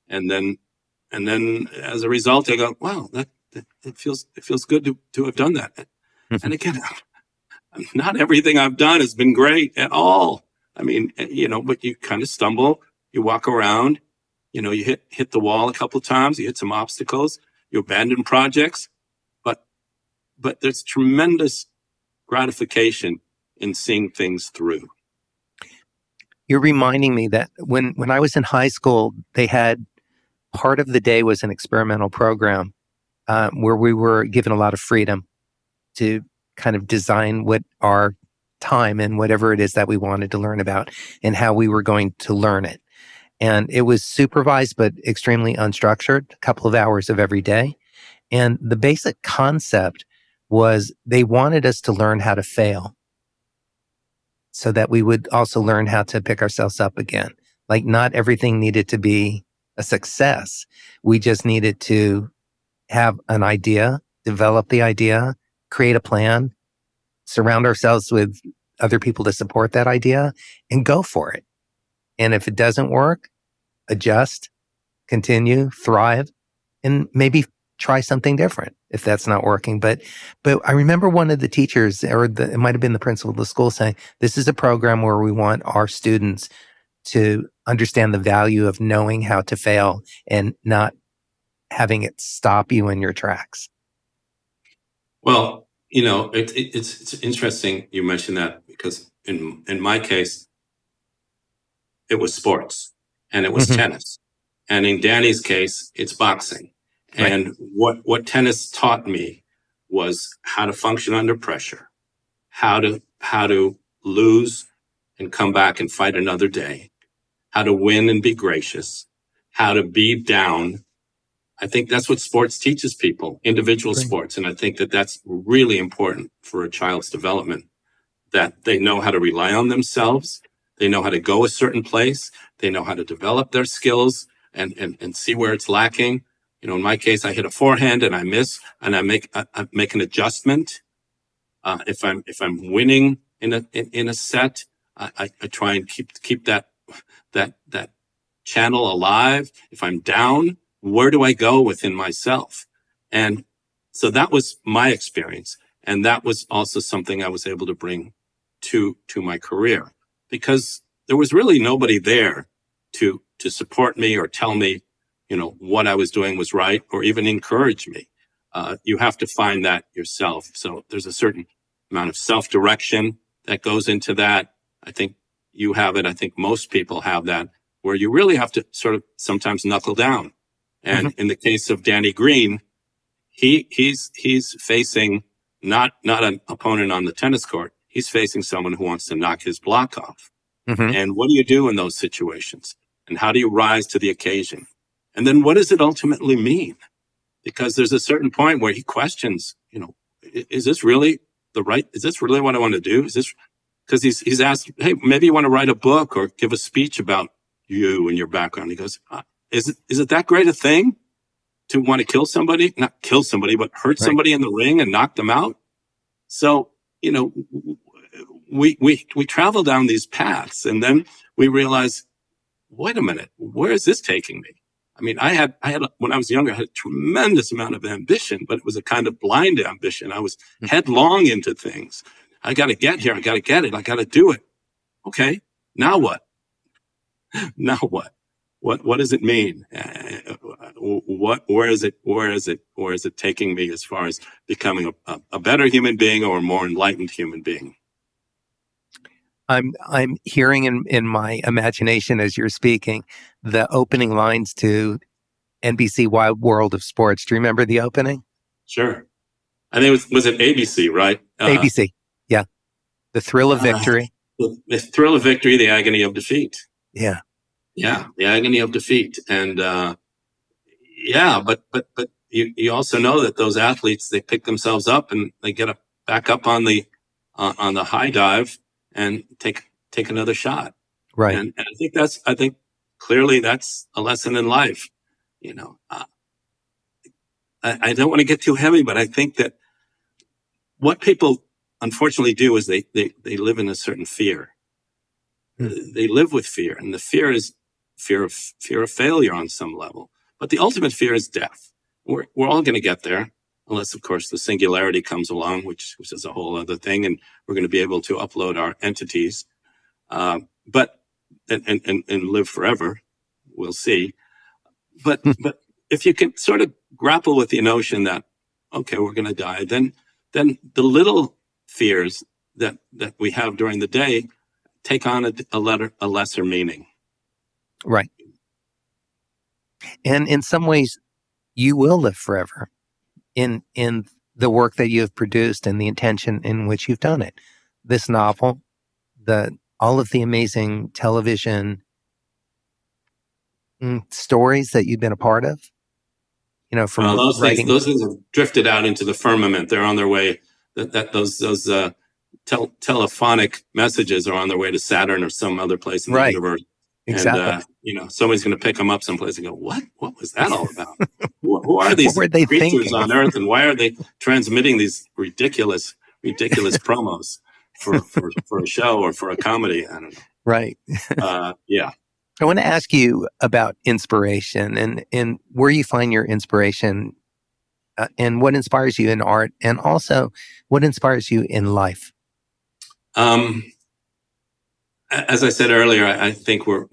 And then as a result, I go, wow, it feels good to have done that. And again, not everything I've done has been great at all. But you kind of stumble, you walk around, you hit the wall a couple of times, you hit some obstacles, you abandon projects, but there's tremendous gratification in seeing things through. You're reminding me that when I was in high school, they had part of the day was an experimental program where we were given a lot of freedom to kind of design what our time and whatever it is that we wanted to learn about and how we were going to learn it. And it was supervised, but extremely unstructured, a couple of hours of every day. And the basic concept was they wanted us to learn how to fail so that we would also learn how to pick ourselves up again. Like not everything needed to be a success. We just needed to have an idea, develop the idea, create a plan, surround ourselves with other people to support that idea, and go for it. And if it doesn't work, adjust, continue, thrive, and maybe try something different if that's not working. But I remember one of the teachers, it might have been the principal of the school, saying, this is a program where we want our students to understand the value of knowing how to fail and not having it stop you in your tracks. Well, it's interesting you mentioned that because in my case, it was sports and it was tennis. And in Danny's case, it's boxing. Right. And what tennis taught me was how to function under pressure, how to lose and come back and fight another day, how to win and be gracious, how to be down. I think that's what sports teaches people, individual sports. And I think that that's really important for a child's development, that they know how to rely on themselves. They know how to go a certain place. They know how to develop their skills and see where it's lacking. In my case, I hit a forehand and I miss, and I make an adjustment. If I'm winning in a set, I try and keep that that channel alive. If I'm down, where do I go within myself? And so that was my experience. And that was also something I was able to bring to my career, because there was really nobody there to support me or tell me, what I was doing was right, or even encourage me. You have to find that yourself. So there's a certain amount of self-direction that goes into that. I think you have it. I think most people have that, where you really have to sort of sometimes knuckle down. And in the case of Danny Green, he's facing not an opponent on the tennis court. He's facing someone who wants to knock his block off. And what do you do in those situations? And how do you rise to the occasion? And then what does it ultimately mean? Because there's a certain point where he questions, is this really is this really what I want to do? Is this, because he's asked, hey, maybe you want to write a book or give a speech about you and your background. He goes, is it that great a thing to want to kill somebody? Not kill somebody, but hurt somebody in the ring and knock them out? So, we travel down these paths, and then we realize, wait a minute, where is this taking me? I mean, I had when I was younger, I had a tremendous amount of ambition, but it was a kind of blind ambition. I was headlong into things. I got to get here. I got to get it. I got to do it. Okay. Now what? Now what? What does it mean? Where is it taking me as far as becoming a better human being or a more enlightened human being? I'm hearing in my imagination as you're speaking the opening lines to NBC Wild World of Sports. Do you remember the opening? Sure. I think was it ABC, right? ABC. Yeah. The thrill of victory. The thrill of victory, the agony of defeat. Yeah. Yeah, the agony of defeat. And but you also know that those athletes, they pick themselves up and they get back up on the high dive and take another shot. Right. And I think clearly that's a lesson in life. I don't want to get too heavy, but I think that what people unfortunately do is they live in a certain fear. They live with fear, and the fear is fear of failure on some level. But the ultimate fear is death. We're all going to get there, unless, of course, the singularity comes along, which is a whole other thing, and we're going to be able to upload our entities, but live forever. We'll see. But if you can sort of grapple with the notion that, okay, we're going to die, then the little fears that we have during the day take on a lesser meaning. Right. And in some ways, you will live forever in the work that you have produced and the intention in which you've done it. This novel, all of the amazing television stories that you've been a part of, from those writing. Those things have drifted out into the firmament. They're on their way. Those telephonic messages are on their way to Saturn or some other place in the universe. Exactly. And somebody's going to pick them up someplace and go, what was that all about? Who are these creatures thinking on Earth, and why are they transmitting these ridiculous promos for a show or for a comedy? I don't know. Right. Yeah. I want to ask you about inspiration and where you find your inspiration and what inspires you in art, and also what inspires you in life. As I said earlier, I think we're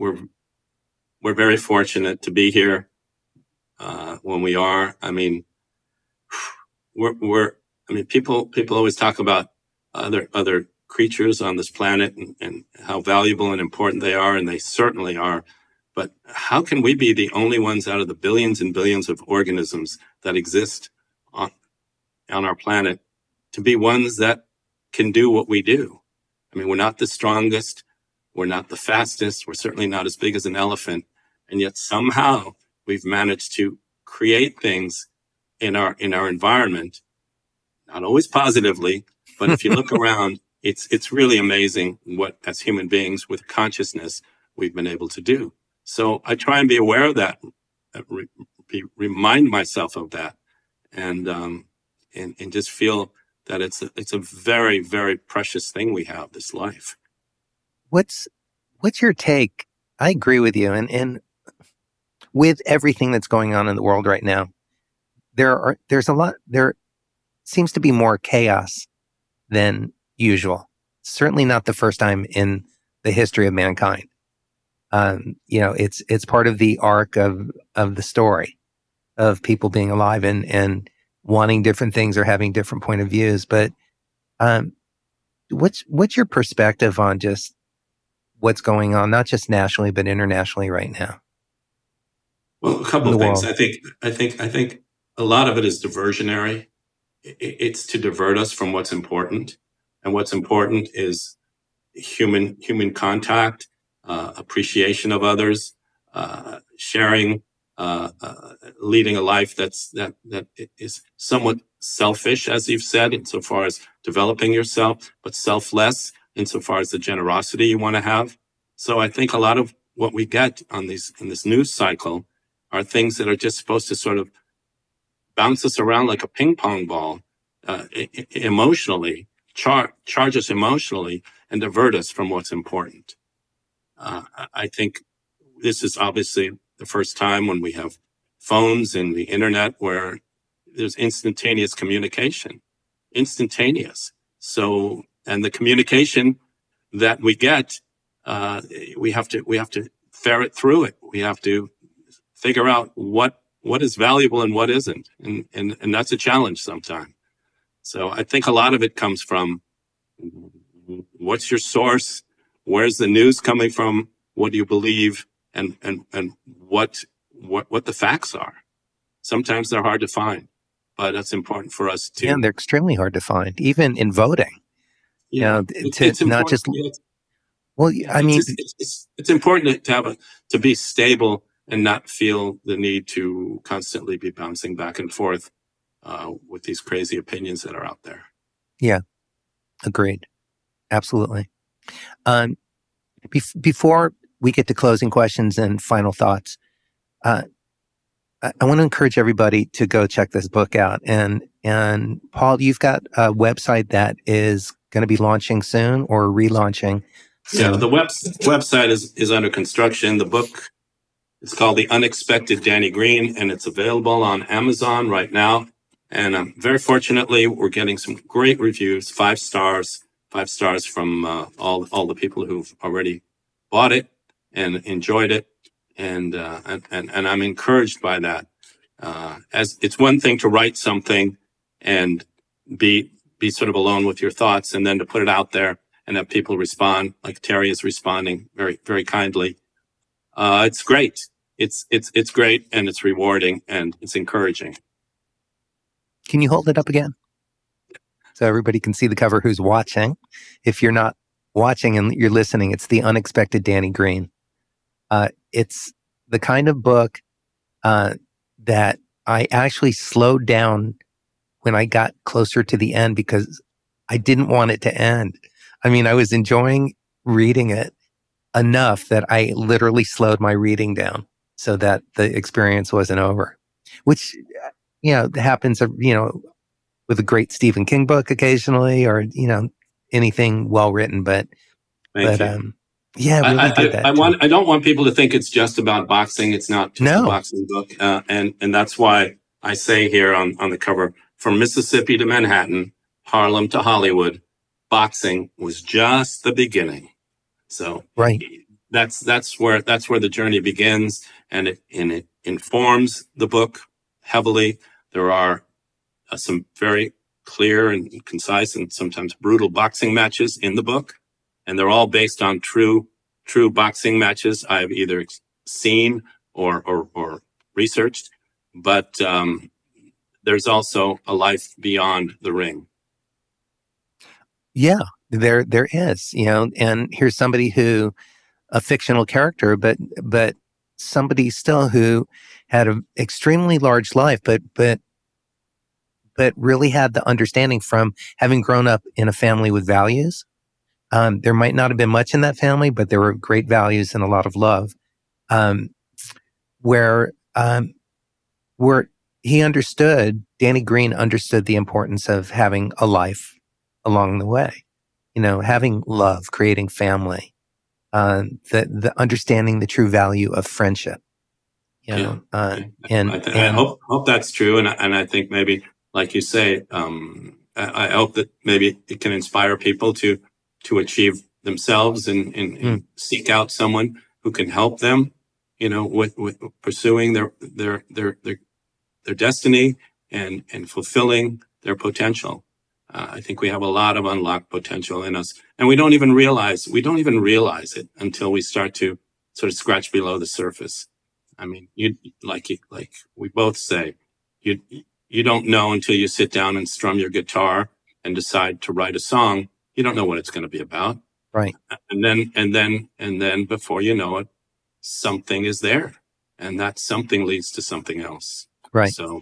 very fortunate to be here when we are. I mean, people always talk about other creatures on this planet and how valuable and important they are, and they certainly are. But how can we be the only ones out of the billions and billions of organisms that exist on our planet to be ones that can do what we do? I mean, we're not the strongest. We're not the fastest. We're certainly not as big as an elephant. And yet somehow we've managed to create things in our environment, not always positively, but if you look around, it's really amazing what, as human beings with consciousness, we've been able to do. So I try and be aware of that, remind myself of that, and just feel that it's a very, very precious thing we have, this life. What's your take I agree with you. And with everything that's going on in the world right now, there seems to be more chaos than usual. Certainly not the first time in the history of mankind. It's part of the arc of the story of people being alive and wanting different things or having different point of views. But um, what's your perspective on just what's going on, not just nationally but internationally right now Well, a couple in the of things. world? I think a lot of it is diversionary. It's to divert us from what's important, and what's important is human contact, appreciation of others, sharing, leading a life that is somewhat selfish, as you've said, insofar as developing yourself, but selfless insofar as the generosity you want to have. So I think a lot of what we get in this news cycle are things that are just supposed to sort of bounce us around like a ping pong ball, emotionally, charge us emotionally, and divert us from what's important. I think this is obviously the first time when we have phones and the internet where there's instantaneous communication, instantaneous. So, and the communication that we get, we have to ferret through it. We have to figure out what is valuable and what isn't, and that's a challenge sometimes. So I think a lot of it comes from what's your source, where's the news coming from, what do you believe, and what the facts are. Sometimes they're hard to find, but it's important for us to. Yeah, they're extremely hard to find, even in voting. Yeah, it's Not important. just well, I mean, it's important to be stable and not feel the need to constantly be bouncing back and forth with these crazy opinions that are out there. yeah, agreed, absolutely. Before we get to closing questions and final thoughts, I want to encourage everybody to go check this book out. And Paul, you've got a website that is going to be launching soon or relaunching. Yeah, the website is under construction. The book is called The Unexpected Danny Green, and it's available on Amazon right now. And very fortunately, we're getting some great reviews, 5 stars from all the people who've already bought it and enjoyed it, and I'm encouraged by that. As it's one thing to write something and be sort of alone with your thoughts, and then to put it out there and have people respond, like Terry is responding very, very kindly. It's great. It's great, and it's rewarding, and it's encouraging. Can you hold it up again so everybody can see the cover who's watching? If you're not watching and you're listening, it's The Unexpected Danny Green. It's the kind of book that I actually slowed down when I got closer to the end because I didn't want it to end. I mean, I was enjoying reading it enough that I literally slowed my reading down so that the experience wasn't over, which, happens, with a great Stephen King book occasionally or, anything well written. But Thank you. Yeah, it really did that. I don't want people to think it's just about boxing. It's not just a boxing book. And that's why I say here on the cover, from Mississippi to Manhattan, Harlem to Hollywood, boxing was just the beginning. So right. That's where the journey begins, and it informs the book heavily. There are some very clear and concise and sometimes brutal boxing matches in the book, and they're all based on true boxing matches I've either seen or researched. But there's also a life beyond the ring. Yeah, there is, and here's somebody who, a fictional character, but somebody still who had an extremely large life, but really had the understanding from having grown up in a family with values. There might not have been much in that family, but there were great values and a lot of love. Where Danny Green understood the importance of having a life along the way, having love, creating family, the understanding the true value of friendship. You know, I hope that's true, and I think maybe, like you say, I hope that maybe it can inspire people to achieve themselves and seek out someone who can help them, with pursuing their destiny and fulfilling their potential. I think we have a lot of unlocked potential in us, and we don't even realize it until we start to sort of scratch below the surface. I mean, like we both say, you don't know until you sit down and strum your guitar and decide to write a song. You don't know what it's going to be about, right? And then before you know it, something is there, and that something leads to something else. Right. So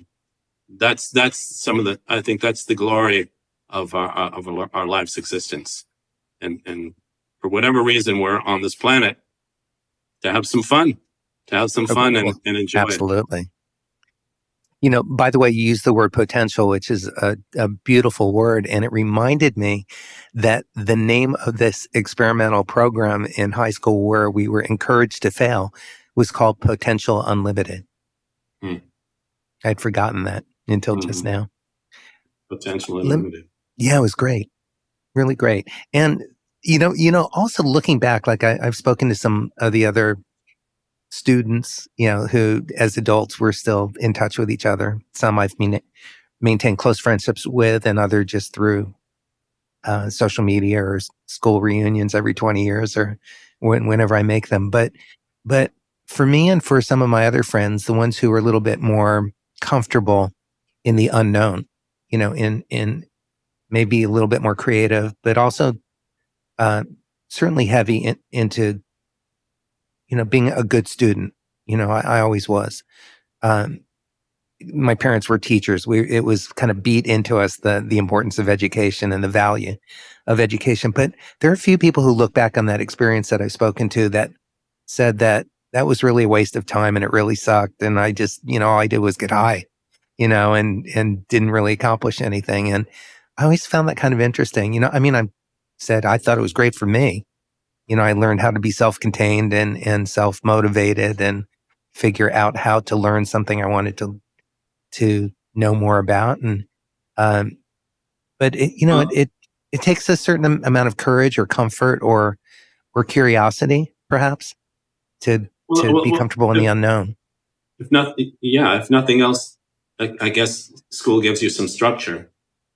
that's I think that's the glory of our life's existence, and for whatever reason we're on this planet to have some fun. And enjoy absolutely. It. By the way, you used the word potential, which is a beautiful word. And it reminded me that the name of this experimental program in high school where we were encouraged to fail was called Potential Unlimited. I'd forgotten that until just now. Potential Unlimited. Yeah, it was great. Really great. And, also looking back, like I've spoken to some of the other students, who as adults we're still in touch with each other. Some I've maintained close friendships with, and other just through social media or school reunions every 20 years or whenever I make them. But for me and for some of my other friends, the ones who are a little bit more comfortable in the unknown, in maybe a little bit more creative, but also certainly heavy into being a good student. I always was. My parents were teachers. It was kind of beat into us the importance of education and the value of education. But there are a few people who look back on that experience that I've spoken to that said that was really a waste of time and it really sucked. And I just, all I did was get high, and didn't really accomplish anything. And I always found that kind of interesting. I thought it was great for me. I learned how to be self-contained and self-motivated and figure out how to learn something I wanted to know more about. And, but it takes a certain amount of courage or comfort or curiosity, perhaps, to be comfortable in the unknown. If nothing else, I guess school gives you some structure.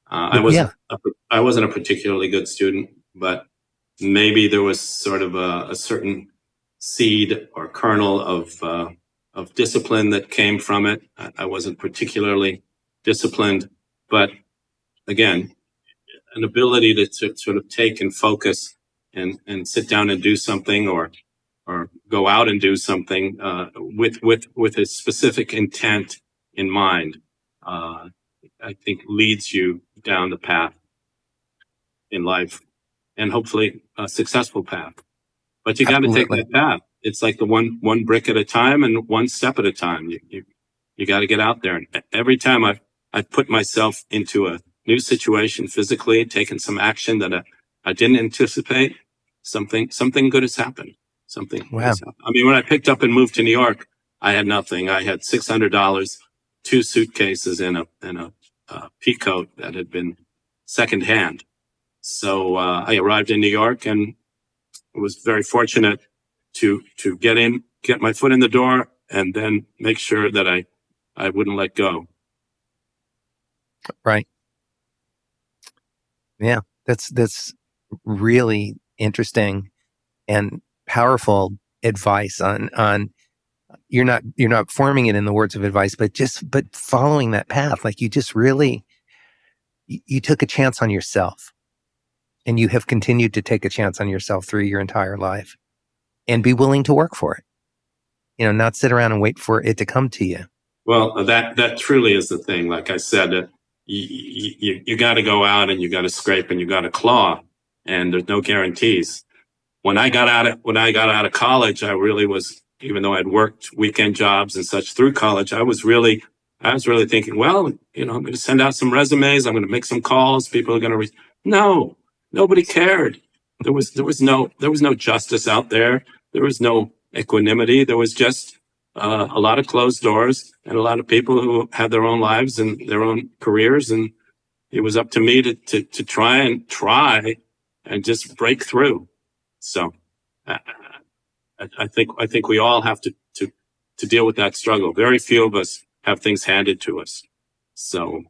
I wasn't a particularly good student, but maybe there was sort of a certain seed or kernel of discipline that came from it. I wasn't particularly disciplined, but again, an ability to sort of take and focus and sit down and do something or go out and do something with a specific intent in mind, I think leads you down the path in life, and hopefully a successul path. But you got to take that path. It's like the one brick at a time and one step at a time. You got to get out there. And every time I've put myself into a new situation physically, taken some action that I didn't anticipate, something good has happened. Something. Wow. Has happened. I mean, when I picked up and moved to New York, I had nothing. I had $600, 2 suitcases, and a pea coat that had been secondhand. So I arrived in New York and was very fortunate to get my foot in the door, and then make sure that I wouldn't let go. Right. Yeah, that's really interesting and powerful advice on you're not forming it in the words of advice, but following that path. Like you just really you took a chance on yourself. And you have continued to take a chance on yourself through your entire life, and be willing to work for it. Not sit around and wait for it to come to you. Well, that truly is the thing. Like I said, you got to go out and you got to scrape and you got to claw, and there's no guarantees. When I got out of college, I really was, even though I'd worked weekend jobs and such through college, I was really thinking, well, I'm going to send out some resumes. I'm going to make some calls. People are going to no. Nobody cared. There was no justice out there. There was no equanimity. There was just a lot of closed doors and a lot of people who had their own lives and their own careers, and it was up to me to try and just break through. So I, I think we all have to deal with that struggle. Very few of us have things handed to us. So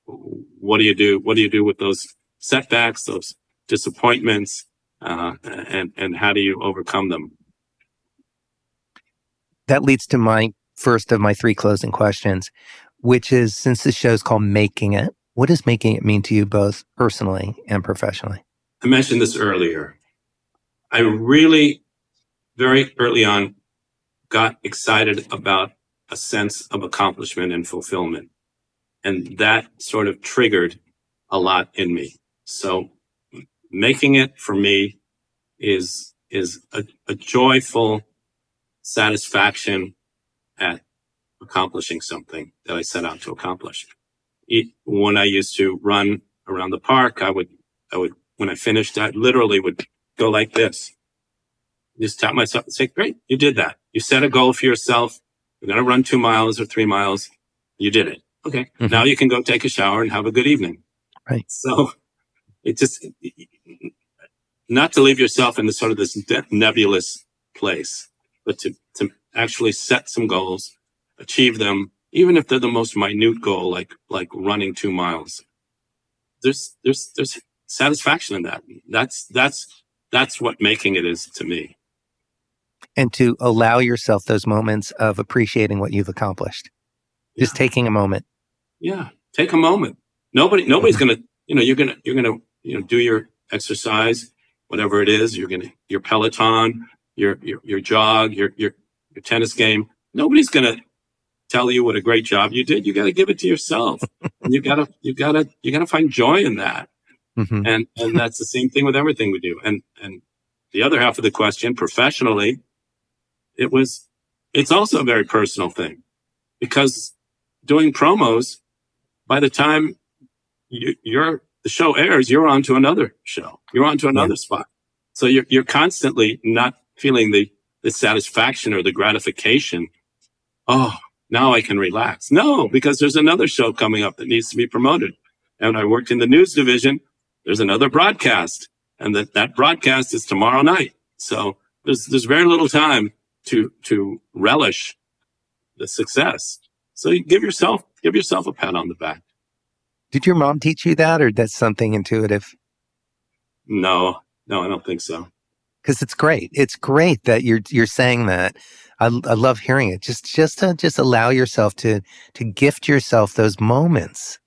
what do you do? What do you do with those setbacks, those disappointments, and how do you overcome them? That leads to my first of my three closing questions, which is, since the show's called Making It, what does making it mean to you both personally and professionally? I mentioned this earlier. I really, very early on, got excited about a sense of accomplishment and fulfillment. And that sort of triggered a lot in me. So making it for me is a joyful satisfaction at accomplishing something that I set out to accomplish. When I used to run around the park, I would, when I finished, I literally would go like this. Just tap myself and say, great, you did that. You set a goal for yourself. You're going to run 2 miles or 3 miles. You did it. Okay. Mm-hmm. Now you can go take a shower and have a good evening. Right. So it just, not to leave yourself in sort of this nebulous place, but to actually set some goals, achieve them, even if they're the most minute goal, like running 2 miles. There's satisfaction in that. That's what making it is to me. And to allow yourself those moments of appreciating what you've accomplished. Just taking a moment. Yeah. Take a moment. Nobody's going to, you're going to, do your exercise, whatever it is. Your Peloton, your jog, your tennis game. Nobody's going to tell you what a great job you did. You got to give it to yourself. And you got to find joy in that. Mm-hmm. And that's the same thing with everything we do. And the other half of the question, professionally, it's also a very personal thing, because doing promos, by the time the show airs, you're on to another show. You're on to another spot. So you're constantly not feeling the satisfaction or the gratification. Oh, now I can relax. No, because there's another show coming up that needs to be promoted. And I worked in the news division. There's another broadcast, and that broadcast is tomorrow night. So there's very little time to relish the success. So you give yourself a pat on the back. Did your mom teach you that, or that's something intuitive? No, I don't think so. Because it's great. It's great that you're saying that. I love hearing it. Just allow yourself to gift yourself those moments.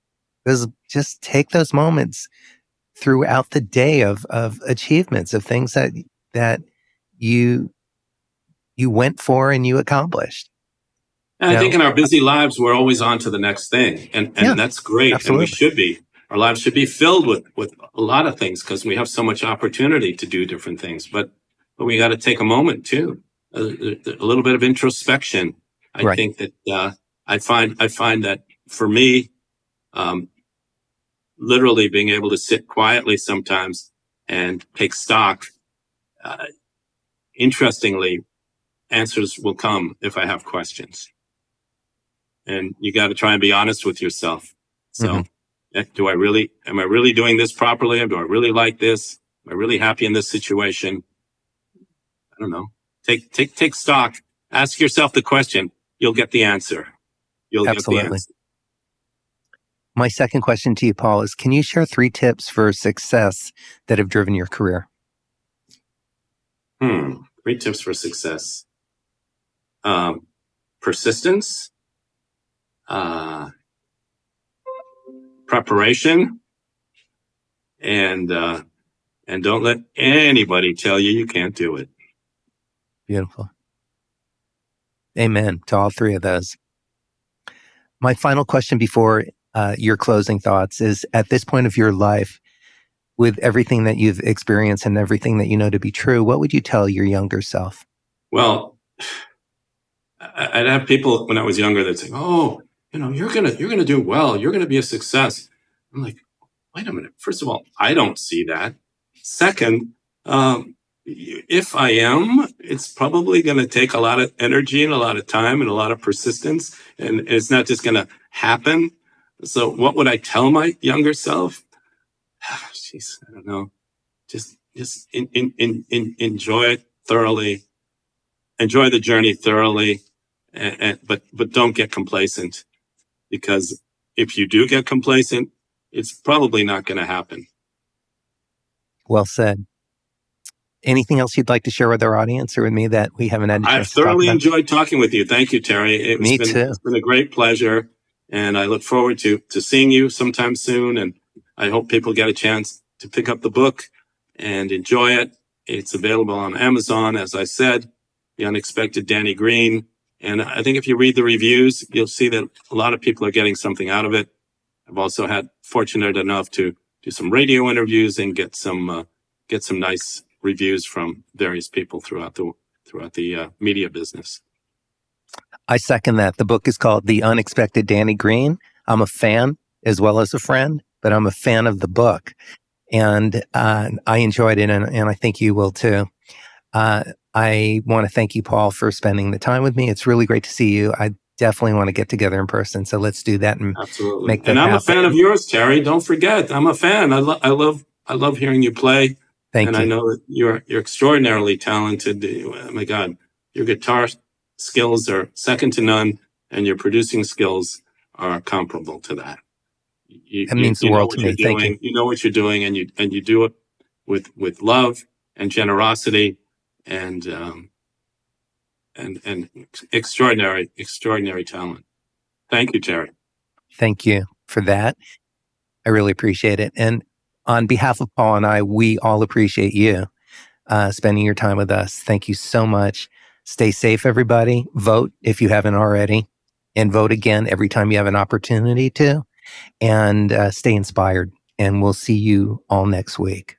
Just take those moments throughout the day of achievements, of things that you went for and you accomplished. And I think in our busy lives, we're always on to the next thing. And that's great. Absolutely. And we should be. Our lives should be filled with a lot of things, because we have so much opportunity to do different things. But we got to take a moment too, a little bit of introspection. I think that I find that for me, literally being able to sit quietly sometimes and take stock, interestingly, answers will come if I have questions. And you got to try and be honest with yourself. So am I really doing this properly? Do I really like this? Am I really happy in this situation? I don't know. Take stock. Ask yourself the question. You'll get the answer. Absolutely. Get the answer. My second question to you, Paul, is, can you share 3 tips for success that have driven your career? 3 tips for success. Persistence, preparation, and don't let anybody tell you can't do it. Beautiful. Amen to all 3 of those. My final question before your closing thoughts is, at this point of your life, with everything that you've experienced and everything that you know to be true, what would you tell your younger self? Well, I'd have people when I was younger that say, "Oh, you're gonna do well. You're gonna be a success." I'm like, wait a minute. First of all, I don't see that. Second, If I am, it's probably going to take a lot of energy and a lot of time and a lot of persistence, and it's not just going to happen. So what would I tell my younger self? Jeez, I don't know. Just enjoy it thoroughly. Enjoy the journey thoroughly, but don't get complacent, because if you do get complacent, it's probably not going to happen. Well said. Anything else you'd like to share with our audience or with me that we haven't had a chance I've to talk thoroughly about? enjoyed talking with you. Thank you, Terry. Me too. It's been a great pleasure, and I look forward to seeing you sometime soon. And I hope people get a chance to pick up the book and enjoy it. It's available on Amazon, as I said, The Unexpected Danny Green. And I think if you read the reviews, you'll see that a lot of people are getting something out of it. I've also had fortunate enough to do some radio interviews and get some nice reviews from various people throughout the media business. I second that. The book is called The Unexpected Danny Green. I'm a fan as well as a friend, but I'm a fan of the book. And I enjoyed it, and I think you will too. I want to thank you, Paul, for spending the time with me. It's really great to see you. I definitely want to get together in person, so let's do that and Absolutely. make that and I'm happen. a fan of yours, Terry. Don't forget, I'm a fan. I love hearing you play. Thank and you. I know that you're extraordinarily talented. Oh my God, your guitar skills are second to none, and your producing skills are comparable to that. That means the world to me. Thank you. You know what you're doing, and you do it with love and generosity and extraordinary talent. Thank you, Terry. Thank you for that. I really appreciate it. And on behalf of Paul and I, we all appreciate you spending your time with us. Thank you so much. Stay safe, everybody. Vote if you haven't already, and vote again every time you have an opportunity to. And stay inspired. And we'll see you all next week.